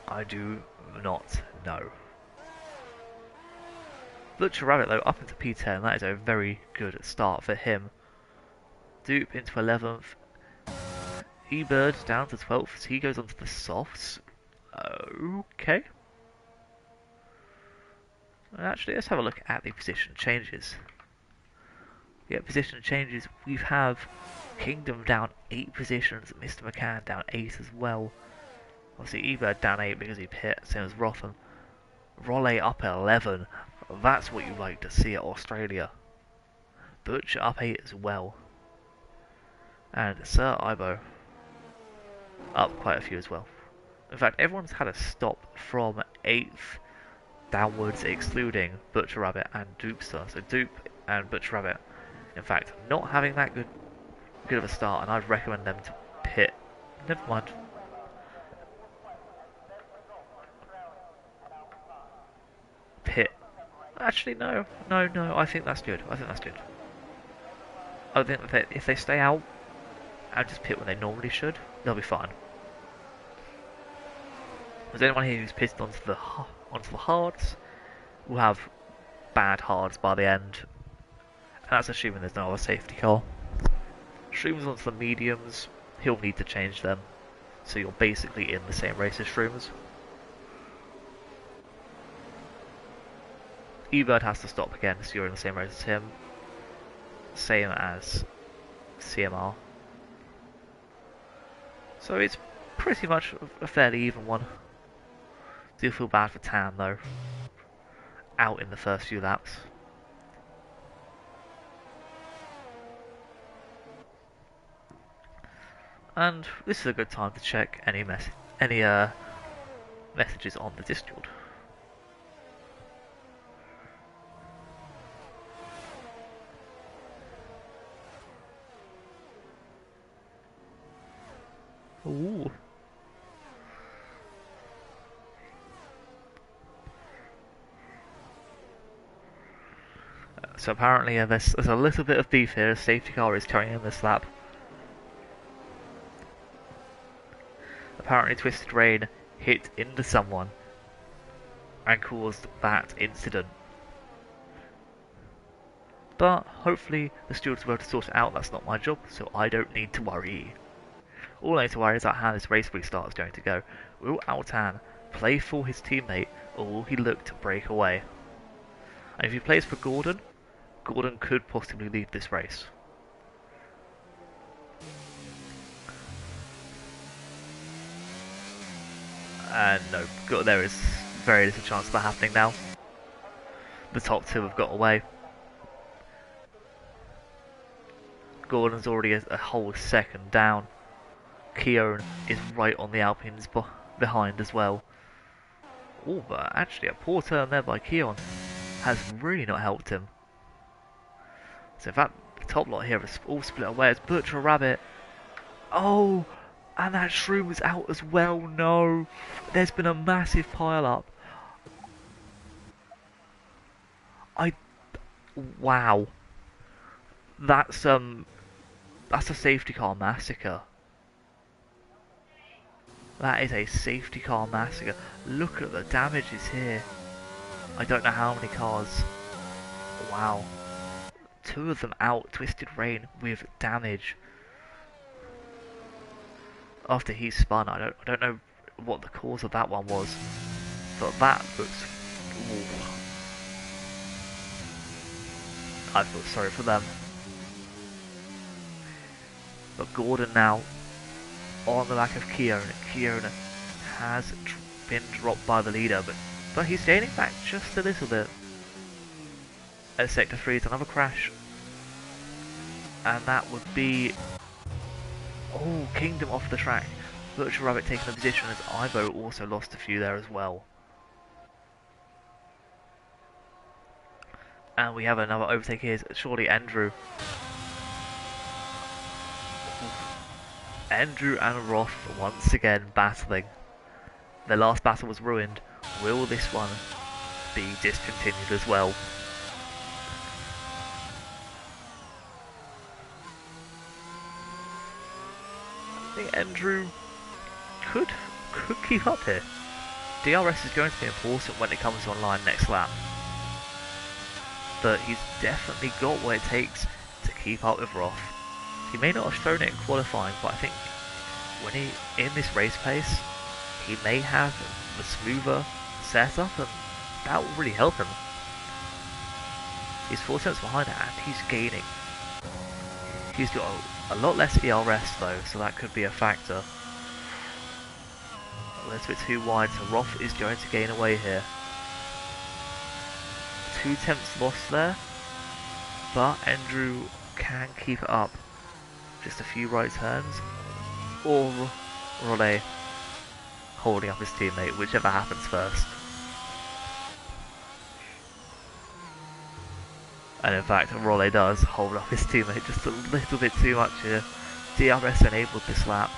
I do not know. Butcher Rabbit though, up into P10, that is a very good start for him. Dupe into 11th. E-Bird down to 12th as he goes onto the softs. Okay. Actually, let's have a look at the position changes. Yeah, position changes. We have Kingdom down 8 positions, Mr. McCann down 8 as well. Obviously, E-Bird down 8 because he pit, same as Rotham. Rollet up at 11. That's what you like to see at Australia. Butcher up 8 as well. And Sir Ivo up quite a few as well. In fact, everyone's had a stop from 8th downwards, excluding Butcher Rabbit and Dupester. So Dupe and Butcher Rabbit, in fact, not having that good of a start, and I'd recommend them to pit. Never mind. Pit. Actually, no. I think that's good. I think that if they stay out and just pit when they normally should, they'll be fine. Is anyone here who's pitted onto the hards will have bad hards by the end, and that's assuming there's no other safety car. Shrooms onto the mediums, he'll need to change them, so you're basically in the same race as Shrooms. E-Bird has to stop again, so you're in the same race as him. Same as CMR. So it's pretty much a fairly even one. Do feel bad for Tan though, out in the first few laps. And this is a good time to check any messages on the Discord. Ooh. So apparently there's a little bit of beef here. A safety car is carrying in this lap. Apparently Twisted Rain hit into someone and caused that incident. But hopefully the stewards will be able to sort it out. That's not my job, so I don't need to worry. All I need to worry is about how this race restart is going to go. Will Altan play for his teammate, or will he look to break away? And if he plays for Gordon, Gordon could possibly lead this race. And no, there is very little chance of that happening now. The top two have got away. Gordon's already a whole second down. Keown is right on the Alpines behind as well. Oh, but actually a poor turn there by Keown has really not helped him. So in fact, the top lot here is all split away as Butcher Rabbit. Oh, and that Shroom is out as well. No, there's been a massive pile up. Wow. That's a safety car massacre. That is a safety car massacre. Look at the damages here. I don't know how many cars. Wow. 2 of them out, Twisted Rain with damage. After he spun, I don't know what the cause of that one was, but that looks. Ooh. I feel sorry for them. But Gordon now on the back of Keown. Keown has been dropped by the leader, but he's gaining back just a little bit. At Sector 3 is another crash, and that would be Kingdom off the track. Butcher Rabbit taking the position as Ivo also lost a few there as well. And we have another overtake here, surely Andrew. Andrew and Roth once again battling. Their last battle was ruined. Will this one be discontinued as well? I think Andrew could keep up here. DRS is going to be important when it comes online next lap. But he's definitely got what it takes to keep up with Roth. He may not have shown it in qualifying, but I think when he in this race pace, he may have the smoother setup, and that will really help him. He's 4 tenths behind and he's gaining. He's got a lot less ERS though, so that could be a factor. A little bit too wide, so Roth is going to gain away here. 2 tenths lost there, but Andrew can keep it up. Just a few right turns, or Rollet holding up his teammate, whichever happens first. And in fact, Rollet does hold up his teammate just a little bit too much here. DRS enabled this lap.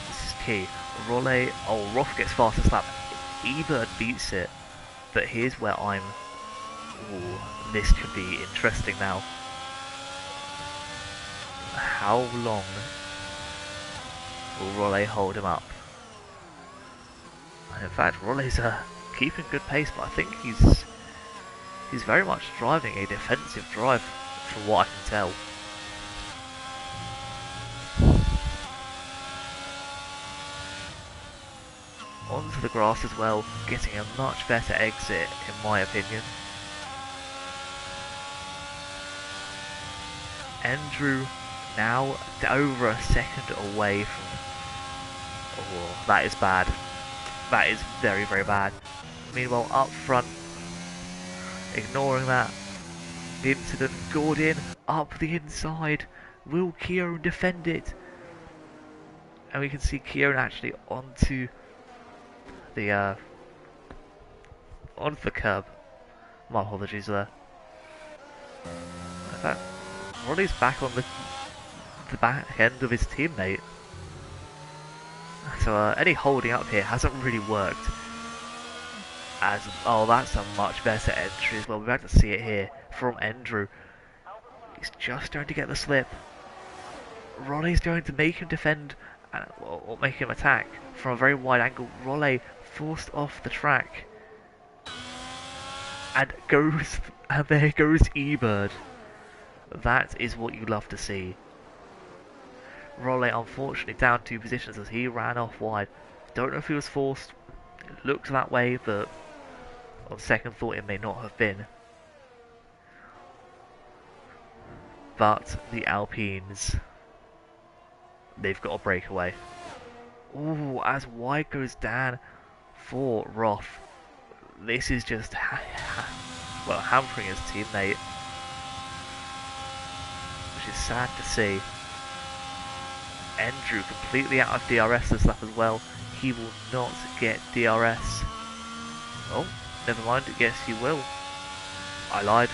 This is key. Rollet, oh, Roth gets fastest lap. Ebert beats it. But here's where I'm... Ooh, this could be interesting now. How long will Rollet hold him up? And in fact, Rollet's keeping good pace, but I think he's very much driving a defensive drive from what I can tell. Onto the grass as well, getting a much better exit in my opinion. Andrew now over a second away from... Oh, that is bad. That is very, very bad. Meanwhile, up front, ignoring that, the incident, Gordon up the inside. Will Kieran defend it? And we can see Kieran actually onto the curb. My apologies there. In fact, Roddy's back on the back end of his teammate. So any holding up here hasn't really worked. As oh, that's a much better entry as well. We're about to see it here from Andrew. He's just going to get the slip. Rollet's going to make him defend or make him attack from a very wide angle. Rollet forced off the track. And there goes Ebert. That is what you love to see. Rollet unfortunately down 2 positions as he ran off wide. Don't know if he was forced. It looks that way, but on second thought it may not have been. But the Alpines, they've got a breakaway. Ooh, as wide goes Dan for Roth. This is just well, hampering his teammate, which is sad to see. Andrew completely out of DRS this lap as well. He will not get DRS. Oh, never mind, yes he will. I lied.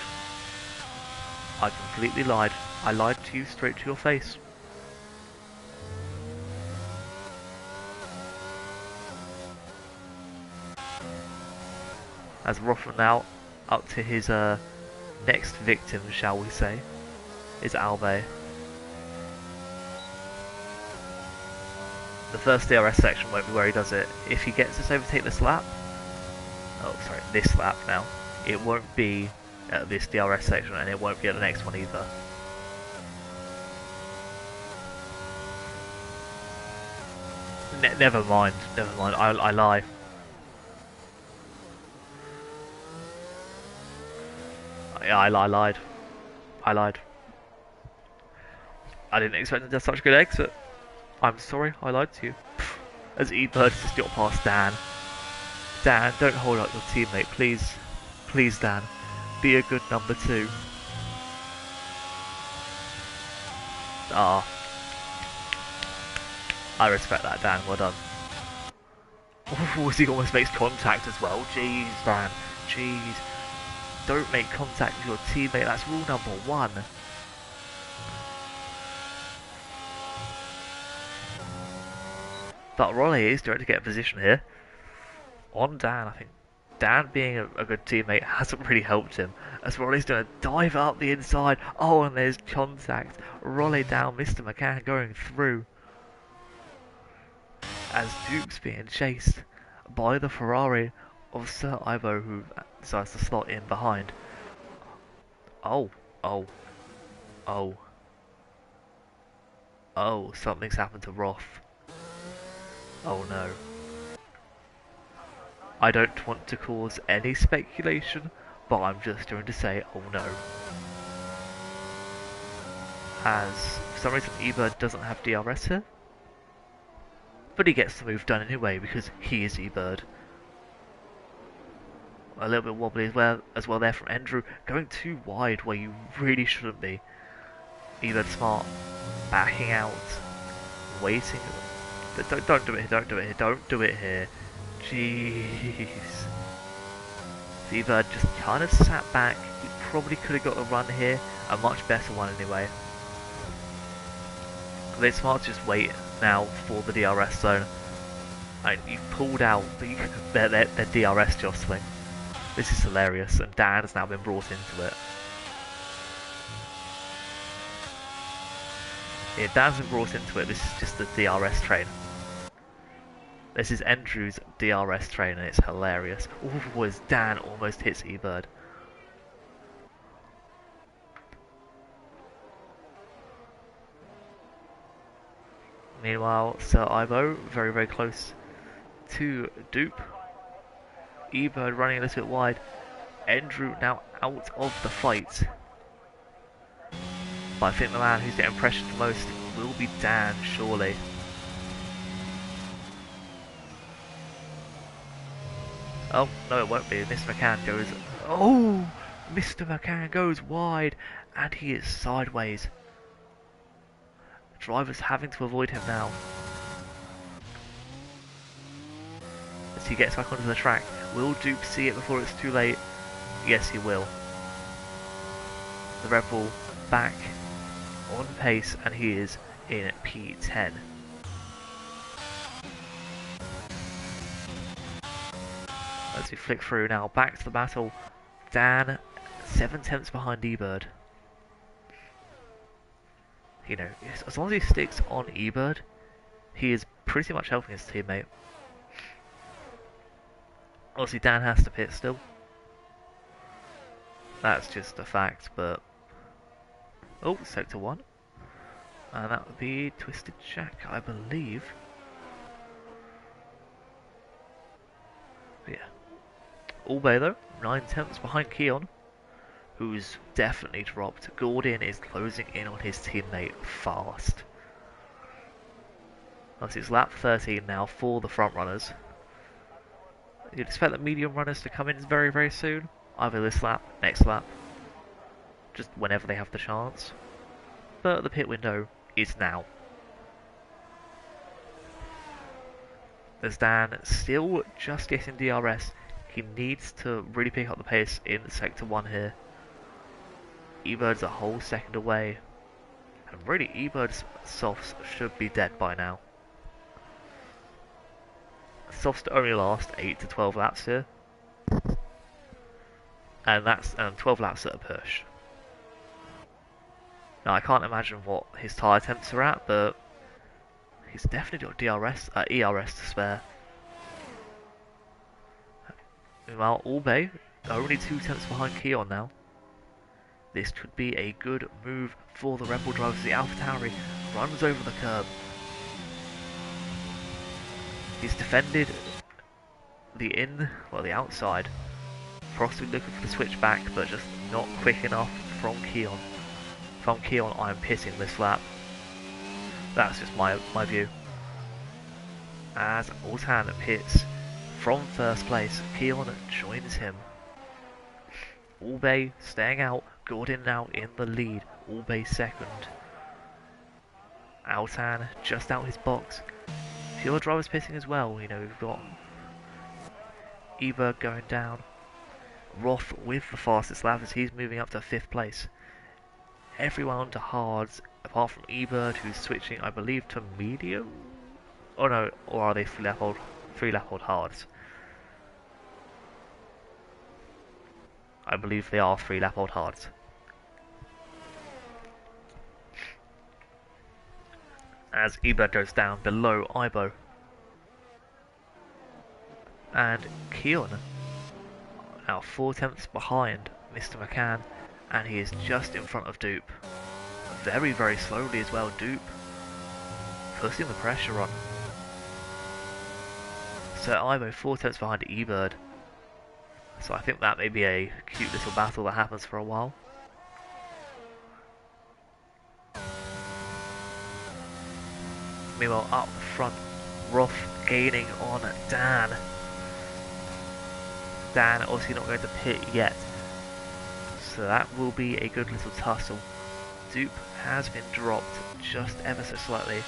I completely lied. I lied to you straight to your face. As Rothman now up to his next victim, shall we say, is Albe. The first DRS section won't be where he does it. If he gets us overtake this lap, oh sorry, this lap now, it won't be at this DRS section and it won't be at the next one either. Never mind, I lie. Yeah, I lied. I lied. I didn't expect to have such a good exit. I'm sorry, I lied to you. As Ebert just got past Dan. Dan, don't hold up your teammate, please. Please, Dan. Be a good number 2. Ah. I respect that, Dan. Well done. Oh, he almost makes contact as well. Jeez, Dan. Jeez. Don't make contact with your teammate. That's rule number 1. But Rollet is trying to get a position here. On Dan, I think. Dan being a good teammate hasn't really helped him. As Rollet's going to dive up the inside. Oh, and there's contact. Rollet down, Mr. McCann going through. As Duke's being chased by the Ferrari of Sir Ivo, who decides to slot in behind. Oh. Oh, something's happened to Roth. Oh no. I don't want to cause any speculation, but I'm just going to say, oh no. As, for some reason, eBird doesn't have DRS here. But he gets the move done anyway, because he is eBird. A little bit wobbly as well there from Andrew, going too wide where you really shouldn't be. eBird smart, backing out, waiting. Don't do it here, don't do it here, don't do it here. Jeez. eBird just kind of sat back. He probably could have got a run here, a much better one anyway. They're smart to just wait now for the DRS zone. And you've pulled out their DRS jostling. This is hilarious, and Dan has now been brought into it. Yeah, Dan's been brought into it. This is just the DRS train. This is Andrew's DRS train, and it's hilarious. Oh, as Dan almost hits eBird. Meanwhile, Sir Ivo, very, very close to Dupe. eBird running a little bit wide. Andrew now out of the fight. But I think the man who's getting pressured the most will be Dan, surely. Oh, no it won't be. Mr. McCann goes... Oh! Mr. McCann goes wide, and he is sideways. Driver's having to avoid him now. As he gets back onto the track. Will Duke see it before it's too late? Yes, he will. The Red Bull back on pace, and he is in P10. As we flick through now, back to the battle. Dan, 7 tenths behind eBird. You know, as long as he sticks on eBird, he is pretty much helping his teammate. Obviously, Dan has to pit still. That's just a fact, but... Oh, Sector 1. And that would be Twisted Jack, I believe. But yeah. Albay though, 9 tenths behind Keon, who's definitely dropped. Gordon is closing in on his teammate fast. Obviously it's lap 13 now for the front runners. You'd expect the medium runners to come in very, very soon. Either this lap, next lap. Just whenever they have the chance. But the pit window is now. As Dan still just getting DRS. He needs to really pick up the pace in Sector 1 here. eBird's a whole second away. And really, eBird's softs should be dead by now. Softs only last 8 to 12 laps here. And that's 12 laps at a push. Now, I can't imagine what his tyre temps are at, but he's definitely got ERS to spare. Meanwhile, Albay, only 2 tenths behind Keon now. This could be a good move for the Red Bull drivers. The AlphaTauri runs over the curb. He's defended the outside. Possibly looking for the switch back, but just not quick enough from Keon. From Keon, I'm pitting this lap. That's just my view. As Altan pits from first place, Keon joins him. Albay staying out, Gordon now in the lead, Albay second. Altan just out his box. A few other drivers pitting as well, you know, we've got eBird going down. Roth with the fastest lap as he's moving up to 5th place. Everyone onto hards, apart from eBird who's switching, I believe, to medium? Oh no, or are they 3 lap old hards? I believe they are 3 lap old hards. As eBird goes down below Ibo. And Keon now 4 tenths behind Mr. McCann, and he is just in front of Dupe. Very, very slowly as well, Dupe. putting the pressure on. So Ivo 4 tenths behind eBird. So I think that may be a cute little battle that happens for a while. Meanwhile, up front, Roth gaining on Dan. Dan obviously not going to pit yet. So that will be a good little tussle. Dupe has been dropped just ever so slightly.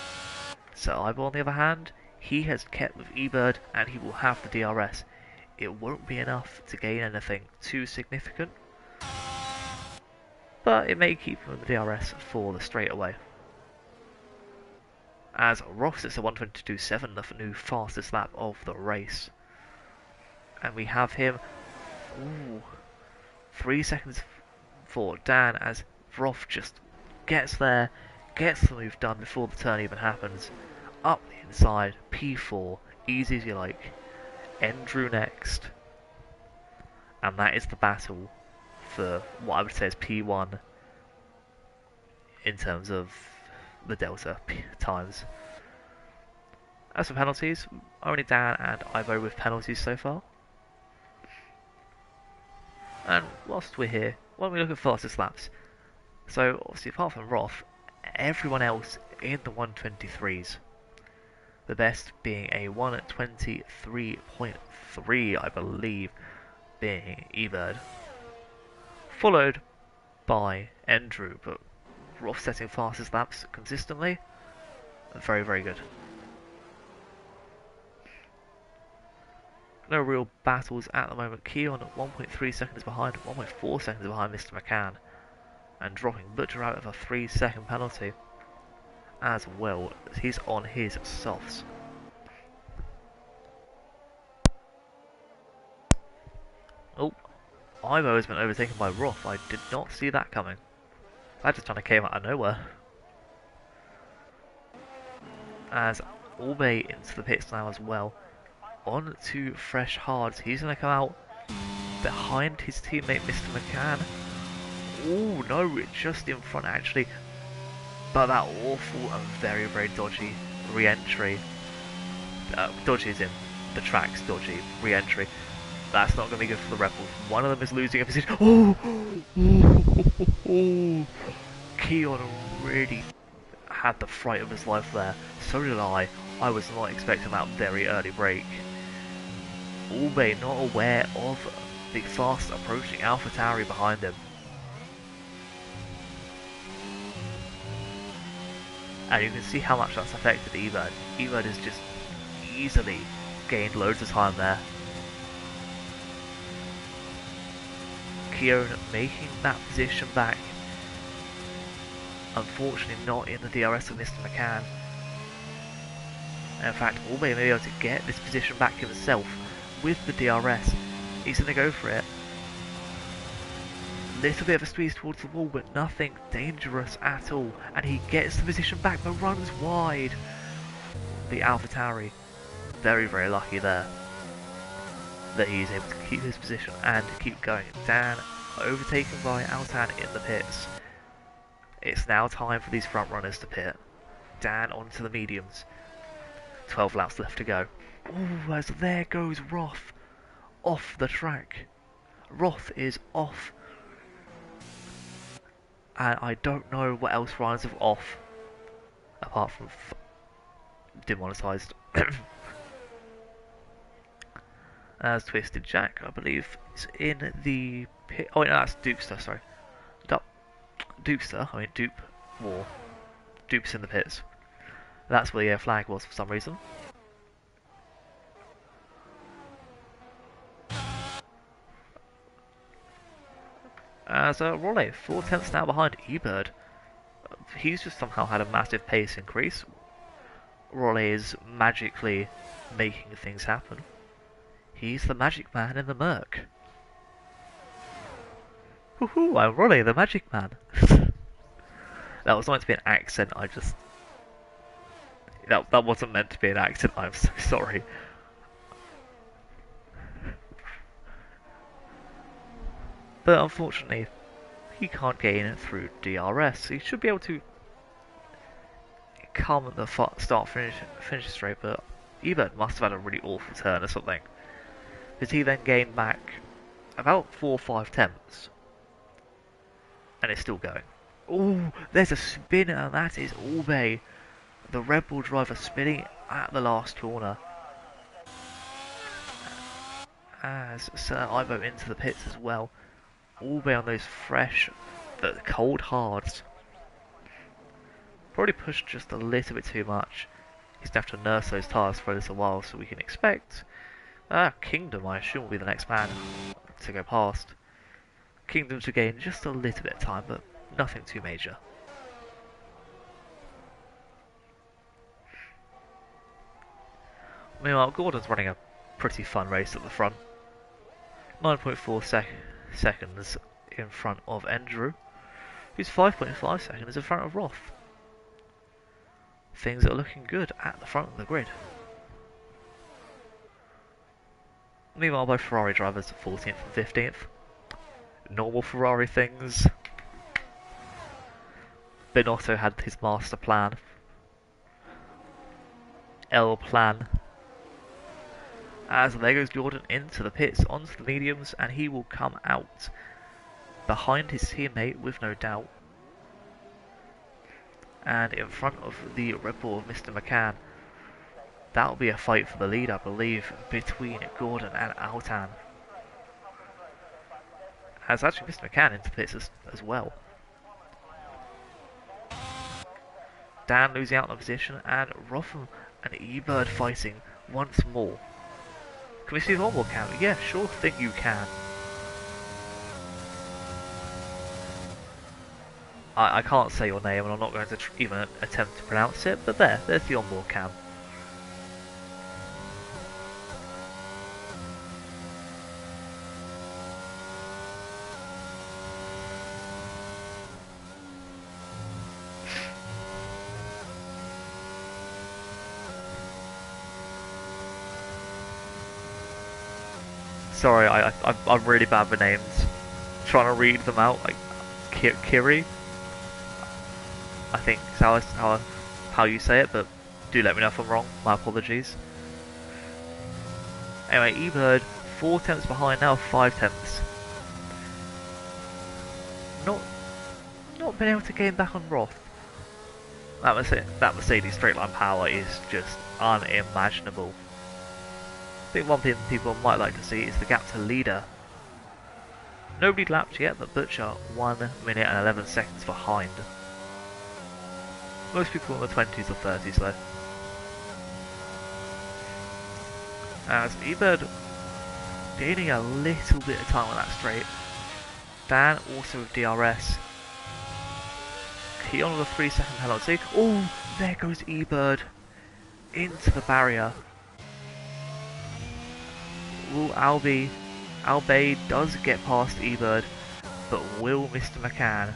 So Ivo on the other hand, he has kept with eBird and he will have the DRS. It won't be enough to gain anything too significant, but it may keep him with the DRS for the straightaway. As Ross sits at 1:22.7, the new fastest lap of the race. And we have him 3 seconds for Dan as Roth just gets there, gets the move done before the turn even happens. Up the inside, P4, easy as you like. Andrew next. And that is the battle for what I would say is P1 in terms of the delta times. As for penalties, only Dan and Ivo with penalties so far. And whilst we're here, when we look at fastest laps, so obviously apart from Roth, everyone else in the 123s. The best being a 1:23.3, I believe, being eBird. Followed by Andrew, but Roth setting fastest laps consistently. Very, very good. No real battles at the moment. Keon 1.3 seconds behind, 1.4 seconds behind Mr. McCann. And dropping Butcher out of a 3-second penalty. As well, he's on his softs. Oh, Ivo has been overtaken by Roth. I did not see that coming. That just kind of came out of nowhere. As Albay into the pits now as well. On to fresh hards. He's going to come out behind his teammate Mr. McCann. Oh no, just in front actually. But that awful and very, very dodgy re-entry. Dodgy is in the track's dodgy re-entry. That's not going to be good for the Rebels. One of them is losing a position. Oh! Keon really had the fright of his life there. So did I. I was not expecting that very early break. Albeit not aware of the fast approaching AlphaTauri behind him. And you can see how much that's affected eBird. eBird has just easily gained loads of time there. Keon making that position back. Unfortunately not in the DRS of Mr. McCann. And in fact, Albay may be able to get this position back himself with the DRS. He's going to go for it. Little bit of a squeeze towards the wall, but nothing dangerous at all. And he gets the position back, but runs wide. The AlphaTauri, very, very lucky there that he's able to keep his position and keep going. Dan overtaken by Altan in the pits. It's now time for these front runners to pit. Dan onto the mediums. 12 laps left to go. Oh, as there goes Roth off the track. Roth is off. And I don't know what else runners are off apart from demonetised. As Twisted Jack, I believe, is in the pit. Oh, no, that's Dupester, sorry. Dupester, I mean Dupe War. Dupe's in the pits. That's where the flag was for some reason. As Raleigh, 4 tenths now behind eBird. He's just somehow had a massive pace increase. Raleigh is magically making things happen. He's the magic man in the Merc. Woohoo, I'm Raleigh, the magic man. That was not meant to be an accent, that wasn't meant to be an accent, I'm so sorry. But unfortunately, he can't gain it through DRS. He should be able to come at the finish straight, but Ebert must have had a really awful turn or something. Because he then gained back about 4 or 5 tenths. And it's still going. Oh, there's a spinner, and that is Albay. The Red Bull driver spinning at the last corner. As Sir Ivo into the pits as well. Albay on those fresh, but cold hards. Probably pushed just a little bit too much. He's going to have to nurse those tyres for a little while, so we can expect Kingdom, I assume, will be the next man to go past. Kingdom to gain just a little bit of time, but nothing too major. Meanwhile, Gordon's running a pretty fun race at the front. 9.4 seconds in front of Andrew, who's 5.5 seconds in front of Roth. Things are looking good at the front of the grid. Meanwhile, both Ferrari drivers are 14th and 15th. Normal Ferrari things. Binotto had his master plan. L plan. As there goes Jordan into the pits, onto the mediums, and he will come out behind his teammate with no doubt. And in front of the Red Bull of Mr. McCann. That'll be a fight for the lead, I believe, between Gordon and Altan. As actually Mr. McCann into pits as well. Dan losing out on the position, and Rotham and Ebert fighting once more. Can we see one more count? Yeah, sure thing you can. I can't say your name, and I'm not going to even attempt to pronounce it, but there's the onboard cam. Sorry, I'm really bad with names. Trying to read them out, like Kiri. I think is how you say it, but do let me know if I'm wrong. My apologies. Anyway, Ebert 4 tenths behind now, 5 tenths. Not been able to gain back on Roth. That Mercedes straight line power is just unimaginable. I think one thing people might like to see is the gap to leader. Nobody lapped yet, but Butcher 1 minute and 11 seconds behind. Most people in the 20s or 30s though. As Ebert gaining a little bit of time on that straight. Dan also with DRS. He on the 3-second penalty. Oh, there goes Ebert into the barrier. Will Albay does get past Ebert, but will Mr. McCann?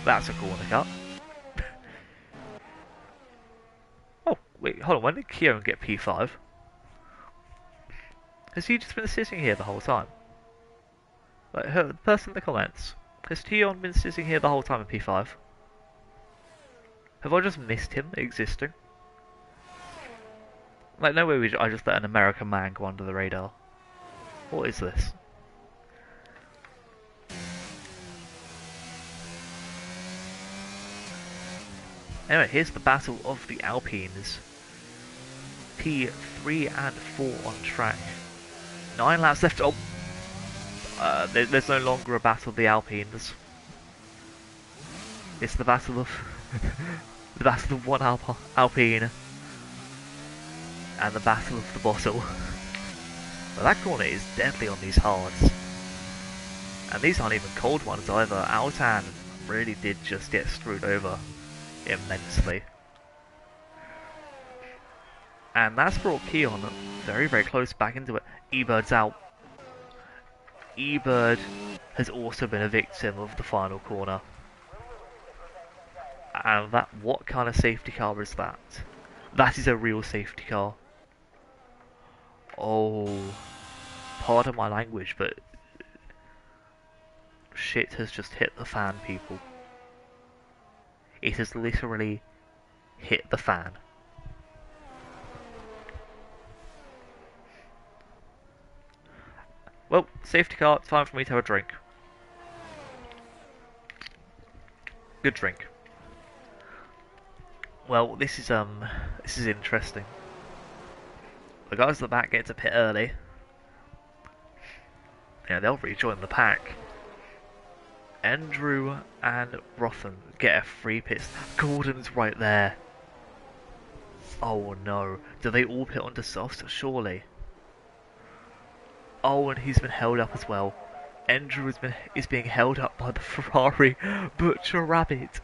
That's a corner cut. Oh, wait, hold on, when did Kieran get P5? Has he just been sitting here the whole time? Like, the person in the comments, has Tion been sitting here the whole time in P5? Have I just missed him existing? Like, no way I just let an American man go under the radar. What is this? Anyway, here's the battle of the Alpines. P3 and 4 on track. 9 laps left. Oh, there's no longer a battle of the Alpines. It's the battle of the battle of one Alpine and the battle of the bottle. But that corner is deadly on these hards, and these aren't even cold ones either. Altan really did just get screwed over immensely. And that's brought Keon very, very close back into it. Ebert's out. Ebert has also been a victim of the final corner. And what kind of safety car is that? That is a real safety car. Oh, pardon my language, but shit has just hit the fan, people. It has literally hit the fan. Well, safety car, time for me to have a drink. Good drink. Well, this is interesting. The guys at the back get to pit early. Yeah, they'll rejoin the pack. Andrew and Rotham get a free pit. Gordon's right there. Oh no. Do they all pit onto softs? Surely. Oh, and he's been held up as well. Andrew is being held up by the Ferrari. Butcher Rabbit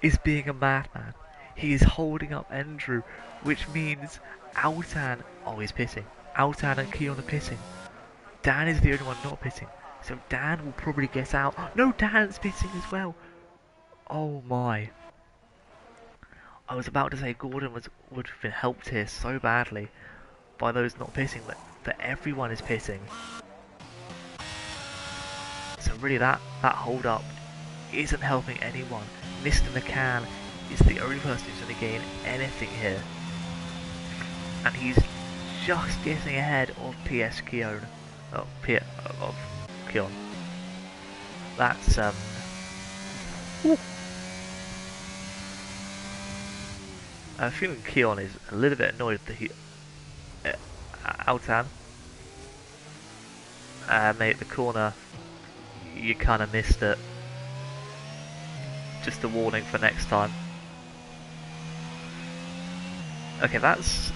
is being a madman. He is holding up Andrew, which means Altan... Oh, he's pitting. Altan and Keon are pitting. Dan is the only one not pitting. So Dan will probably get out. No, Dan's pitting as well. Oh my. I was about to say Gordon would have been helped here so badly by those not pitting that everyone is pitting. So really that hold up isn't helping anyone. Mr. McCann is the only person who's going to gain anything here. And he's just getting ahead of PS Keon. Of Keon. That's Ooh. I'm feeling Keon is a little bit annoyed that he Altan mate, the corner you kind of missed it. Just a warning for next time. Okay, that's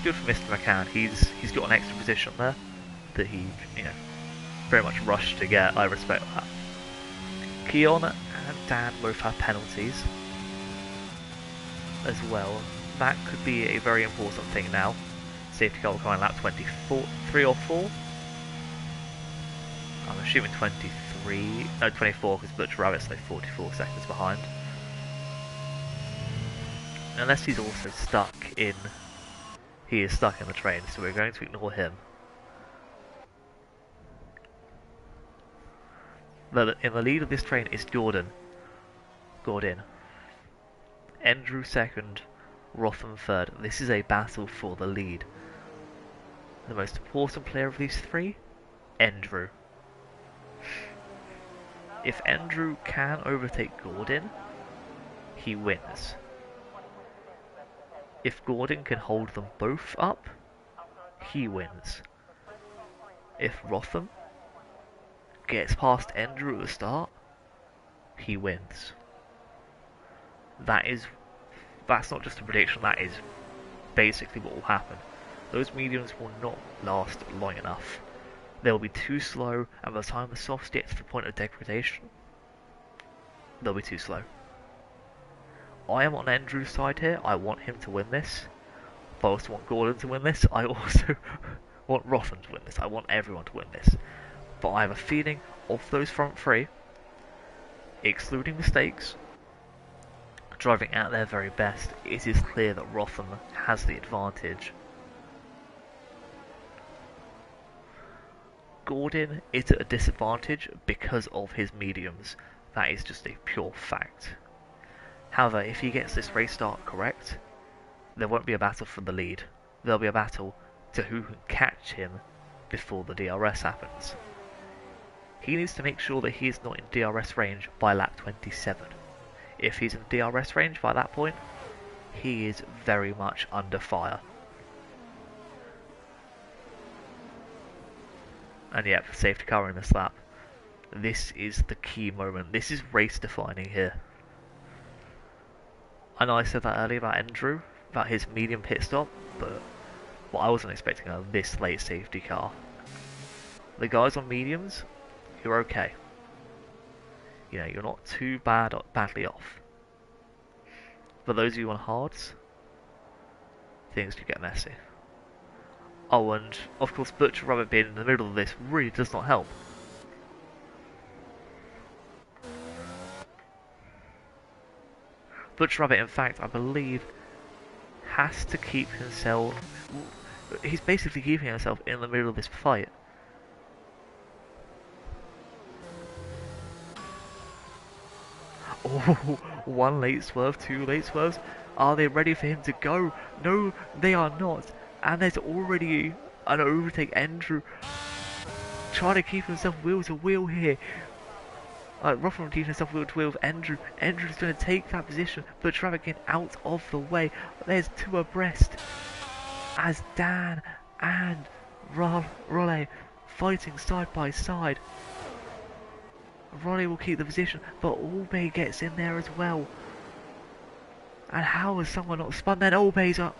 good for Mr. McCann. He's got an extra position there that he very much rushed to get. I respect that. Keon and Dan both have penalties as well. That could be a very important thing now. Safety car will come on lap 3 or 4. I'm assuming 23, no 24 because Butcher Rabbit's like 44 seconds behind. Unless he's also stuck in... He is stuck in the train, so we're going to ignore him. But in the lead of this train is Gordon. Andrew second, Rotham third. This is a battle for the lead. The most important player of these three? Andrew. If Andrew can overtake Gordon, he wins. If Gordon can hold them both up, he wins. If Rotham gets past Andrew at the start, he wins. That's not just a prediction, that is basically what will happen. Those mediums will not last long enough. They'll be too slow, and by the time the softs get to the point of degradation, they'll be too slow. I am on Andrew's side here. I want him to win this. I also want Gordon to win this. I also want Rotham to win this. I want everyone to win this. But I have a feeling of those front three, excluding mistakes, driving at their very best, it is clear that Rotham has the advantage. Gordon is at a disadvantage because of his mediums. That is just a pure fact. However, if he gets this race start correct, there won't be a battle for the lead. There'll be a battle to who can catch him before the DRS happens. He needs to make sure that he is not in DRS range by lap 27. If he's in DRS range by that point, he is very much under fire. And yep, safety car in this lap. This is the key moment. This is race defining here. I know I said that earlier about Andrew, about his medium pit stop, but well, I wasn't expecting a this late safety car. The guys on mediums, you're okay. You're not too badly off. But those of you on hards, things do get messy. Oh, and of course Butcher Rabbit being in the middle of this really does not help. Butcher Rabbit, in fact, I believe, has to keep himself... He's basically keeping himself in the middle of this fight. Oh, One late swerve, two late swerves. Are they ready for him to go? No, they are not. And there's already an overtake. Andrew trying to keep himself wheel to wheel here. Rothman keeping himself wheel to wheel with Andrew. Andrew's going to take that position, but traffic getting out of the way. There's two abreast as Dan and Raleigh fighting side by side. Raleigh will keep the position, but Albay gets in there as well. And how has someone not spun that? Albay's up.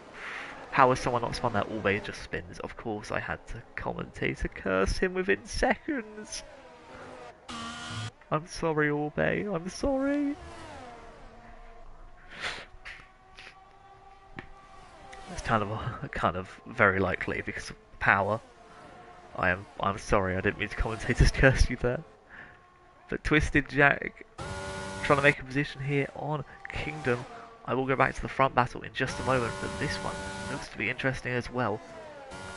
How has someone not spun that? Albay just spins. Of course, I had to commentate to curse him within seconds. I'm sorry, Albay. I'm sorry. It's kind of very likely because of power. I'm sorry. I didn't mean to commentate to curse you there. But Twisted Jack trying to make a position here on Kingdom. I will go back to the front battle in just a moment, but this one looks to be interesting as well.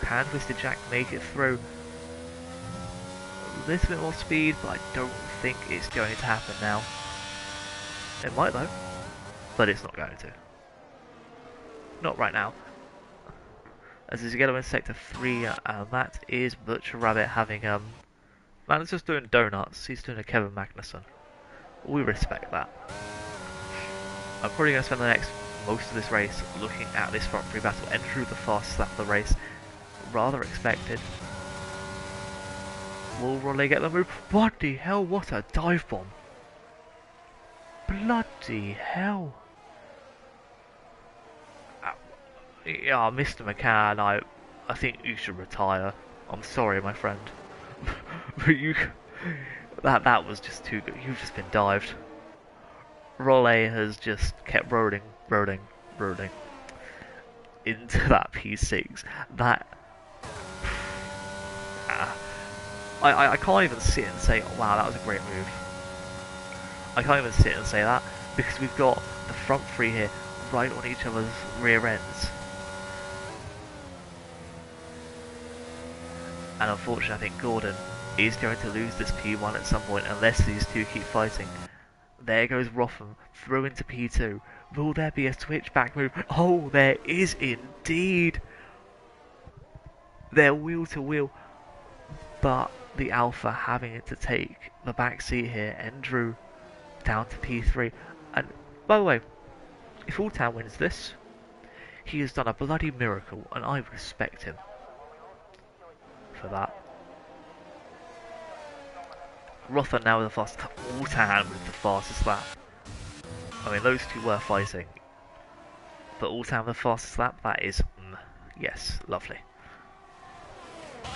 Can Twisted Jack make it through? A little bit more speed, but I don't think it's going to happen now. It might though, but it's not going to. Not right now. As we get in Sector 3, that is Butcher Rabbit having, Man's just doing donuts. He's doing a Kevin Magnussen. We respect that. I'm probably going to spend the next most of this race looking at this front three battle. Andrew the fastest lap of the race. Rather expected. Will Raleigh get the move? Bloody hell, what a dive bomb. Bloody hell. Yeah, Mr. McCann, I think you should retire. I'm sorry, my friend. But that was just too good. You've just been dived. Raleigh has just kept rolling into that P6. That I can't even sit and say, oh, wow, that was a great move. I can't even sit and say that because we've got the front three here right on each other's rear ends. And unfortunately, I think Gordon is going to lose this P1 at some point unless these two keep fighting. There goes Rotham through into P2. Will there be a switchback move? Oh, there is indeed. They're wheel to wheel, but the Alpha having it to take the back seat here. Andrew down to P3. And by the way, if Alltown wins this, he has done a bloody miracle, and I respect him for that. Rother now with the fastest lap, Alltown with the fastest lap. I mean, those two were fighting, but Alltown the fastest lap, that is, yes, lovely.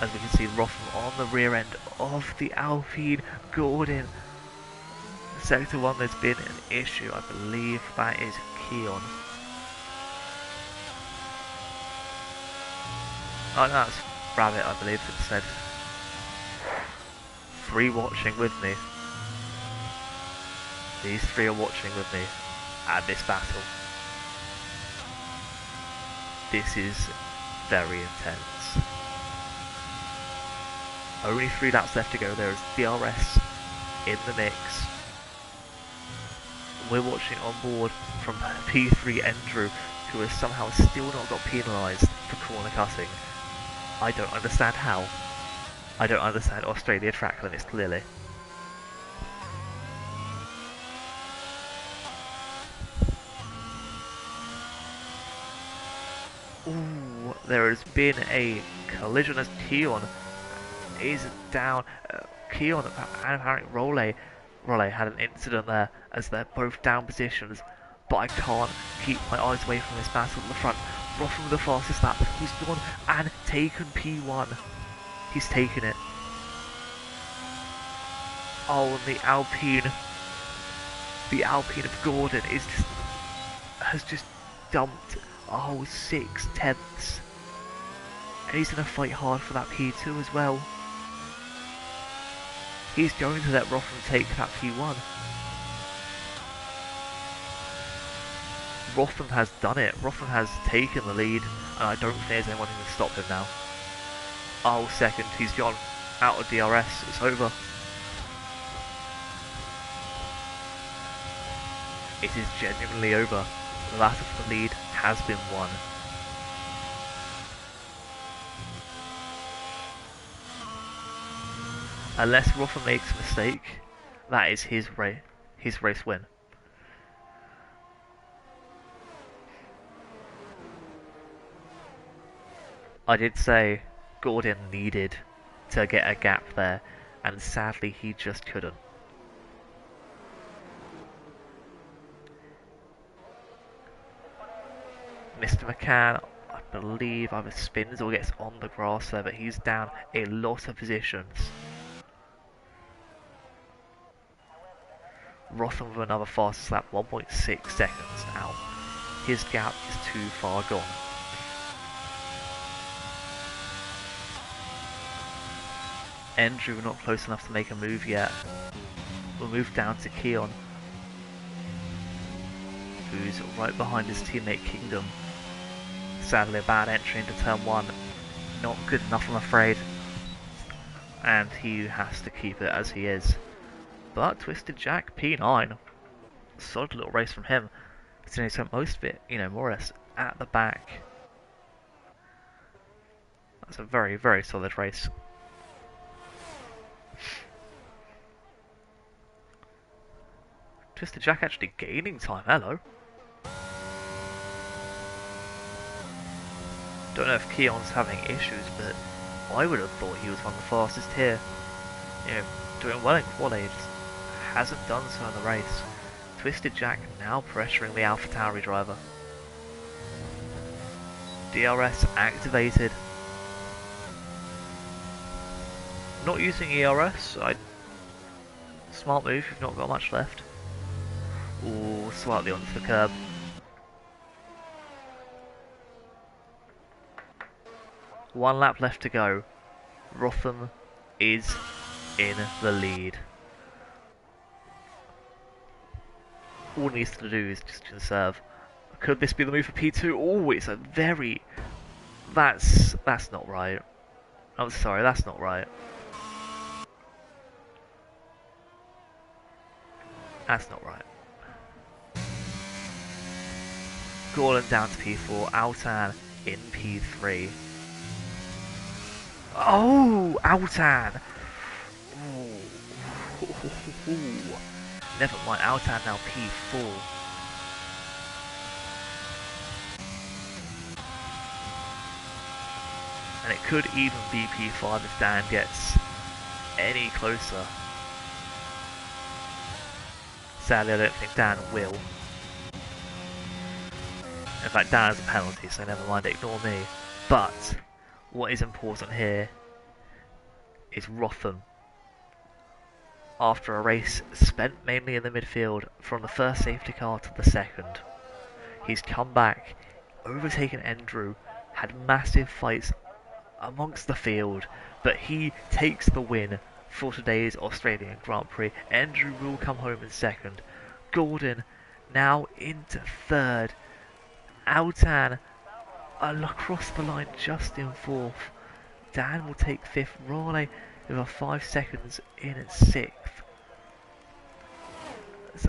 As we can see, Rotham on the rear end of the Alpine. Gordon. Sector 1, there's been an issue, I believe that is Keon. Oh no, that's Rabbit, I believe instead. 3 watching with me. These 3 are watching with me at this battle. This is very intense. Only 3 laps left to go. There is DRS in the mix. We're watching on board from P3 Andrew, who has somehow still not got penalised for corner cutting. I don't understand how. I don't understand Australia track limits clearly. Ooh, there has been a collision as Keon is down. Keon and apparently Raleigh had an incident there as they're both down positions, but I can't keep my eyes away from this battle at the front. Rotham with the fastest lap, he's gone and taken P1. He's taken it. Oh, and the Alpine of Gordon has just dumped a whole 6 tenths, and he's going to fight hard for that P2 as well. He's going to let Rotham take that P1. Rotham has done it. Rotham has taken the lead, and I don't think there's anyone who can stop him now. Oh, second, he's gone out of DRS. It's over. It is genuinely over. The battle for the lead has been won. Unless Rother makes a mistake, that is his race win. I did say Gordon needed to get a gap there, and sadly he just couldn't. Mr. McCann, I believe, either spins or gets on the grass there, but he's down a lot of positions. Rotham with another fastest lap, 1.6 seconds now. His gap is too far gone. Andrew not close enough to make a move yet. We'll move down to Keon, who's right behind his teammate Kingdom. Sadly a bad entry into turn 1, not good enough I'm afraid, and he has to keep it as he is. But Twisted Jack P9, solid little race from him, considering he spent most of it, more or less at the back. That's a very, very solid race. Twisted Jack actually gaining time, hello. Don't know if Keon's having issues, but I would have thought he was one of the fastest here. Doing well in quali, just hasn't done so in the race. Twisted Jack now pressuring the AlphaTauri driver. DRS activated. Not using ERS, smart move, you've not got much left. Ooh, slightly onto the curb. One lap left to go. Rotham is in the lead. All he needs to do is just conserve. Could this be the move for P2? Oh, it's a very... That's not right. I'm sorry, that's not right. That's not right. Gordon down to P4, Altan in P3. Oh, Altan! Never mind, Altan now P4. And it could even be P5 if Dan gets any closer. Sadly, I don't think Dan will. In fact, Dan has a penalty, so never mind, ignore me. But what is important here is Rotham. After a race spent mainly in the midfield from the first safety car to the second, he's come back, overtaken Andrew, had massive fights amongst the field, but he takes the win for today's Australian Grand Prix. Andrew will come home in second. Gordon now into third. Altan across the line just in fourth. Dan will take fifth. Raleigh with a 5 seconds in at sixth.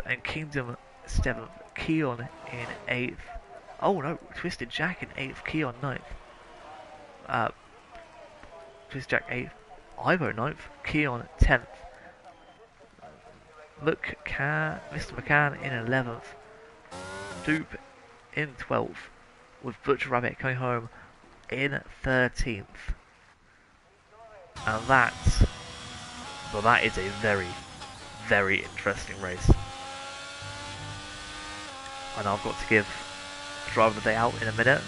And Kingdom seventh. Keon in eighth. Oh no, Twisted Jack in eighth. Keon ninth. Twisted Jack eighth. Ivo ninth. Keon 10th. Mr. McCann in 11th. Dupe in 12th. With Butcher Rabbit coming home in 13th. And that is a very, very interesting race. And I've got to give Driver of the Day out in a minute.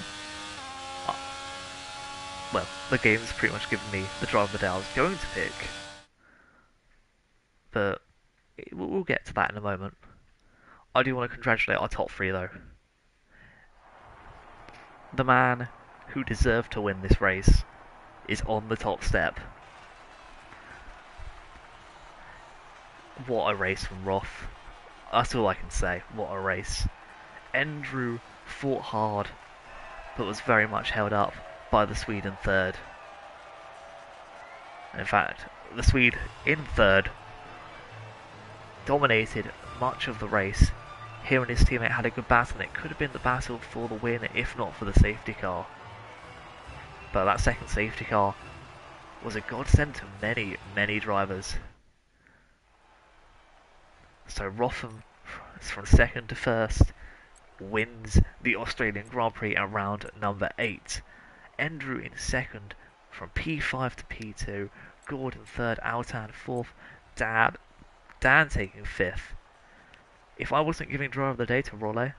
Well, the game's pretty much given me the Driver of the Day I was going to pick. But we'll get to that in a moment. I do want to congratulate our top three though. The man who deserved to win this race is on the top step. What a race from Roth. That's all I can say. What a race. Andrew fought hard, but was very much held up by the Swede in third. In fact, the Swede in third dominated much of the race, He and his teammate had a good battle, and it could have been the battle for the win if not for the safety car. But that second safety car was a godsend to many, many drivers. So Rotham, from second to first, wins the Australian Grand Prix at round number 8. Andrew in second from P5 to P2, Gordon third, Altan fourth, Dan taking fifth. If I wasn't giving driver of the day to Rolle,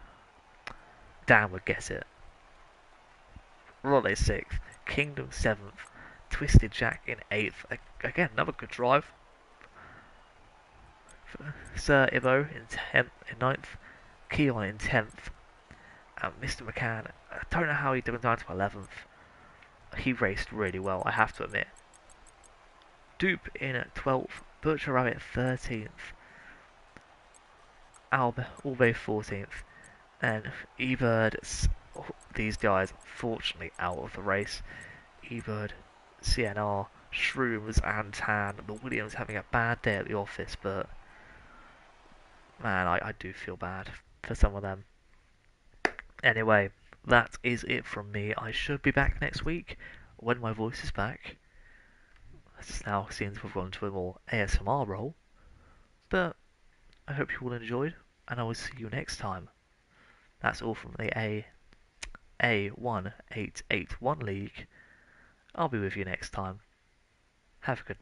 Dan would get it. Rolle sixth, Kingdom seventh, Twisted Jack in eighth. Again, another good drive. Sir Ivo in ninth, Keon in 10th, and Mr. McCann, I don't know how he went down to 11th. He raced really well, I have to admit. Dupe in at 12th, Butcher Rabbit 13th, Albe 14th, and Ebird, these guys fortunately out of the race. Ebird, CNR, Shrooms and Tan, the Williams having a bad day at the office, but man, I do feel bad for some of them. Anyway, that is it from me. I should be back next week when my voice is back. It now seems we've gone to a more ASMR role, but I hope you all enjoyed, and I will see you next time. That's all from the A1881 League. I'll be with you next time. Have a good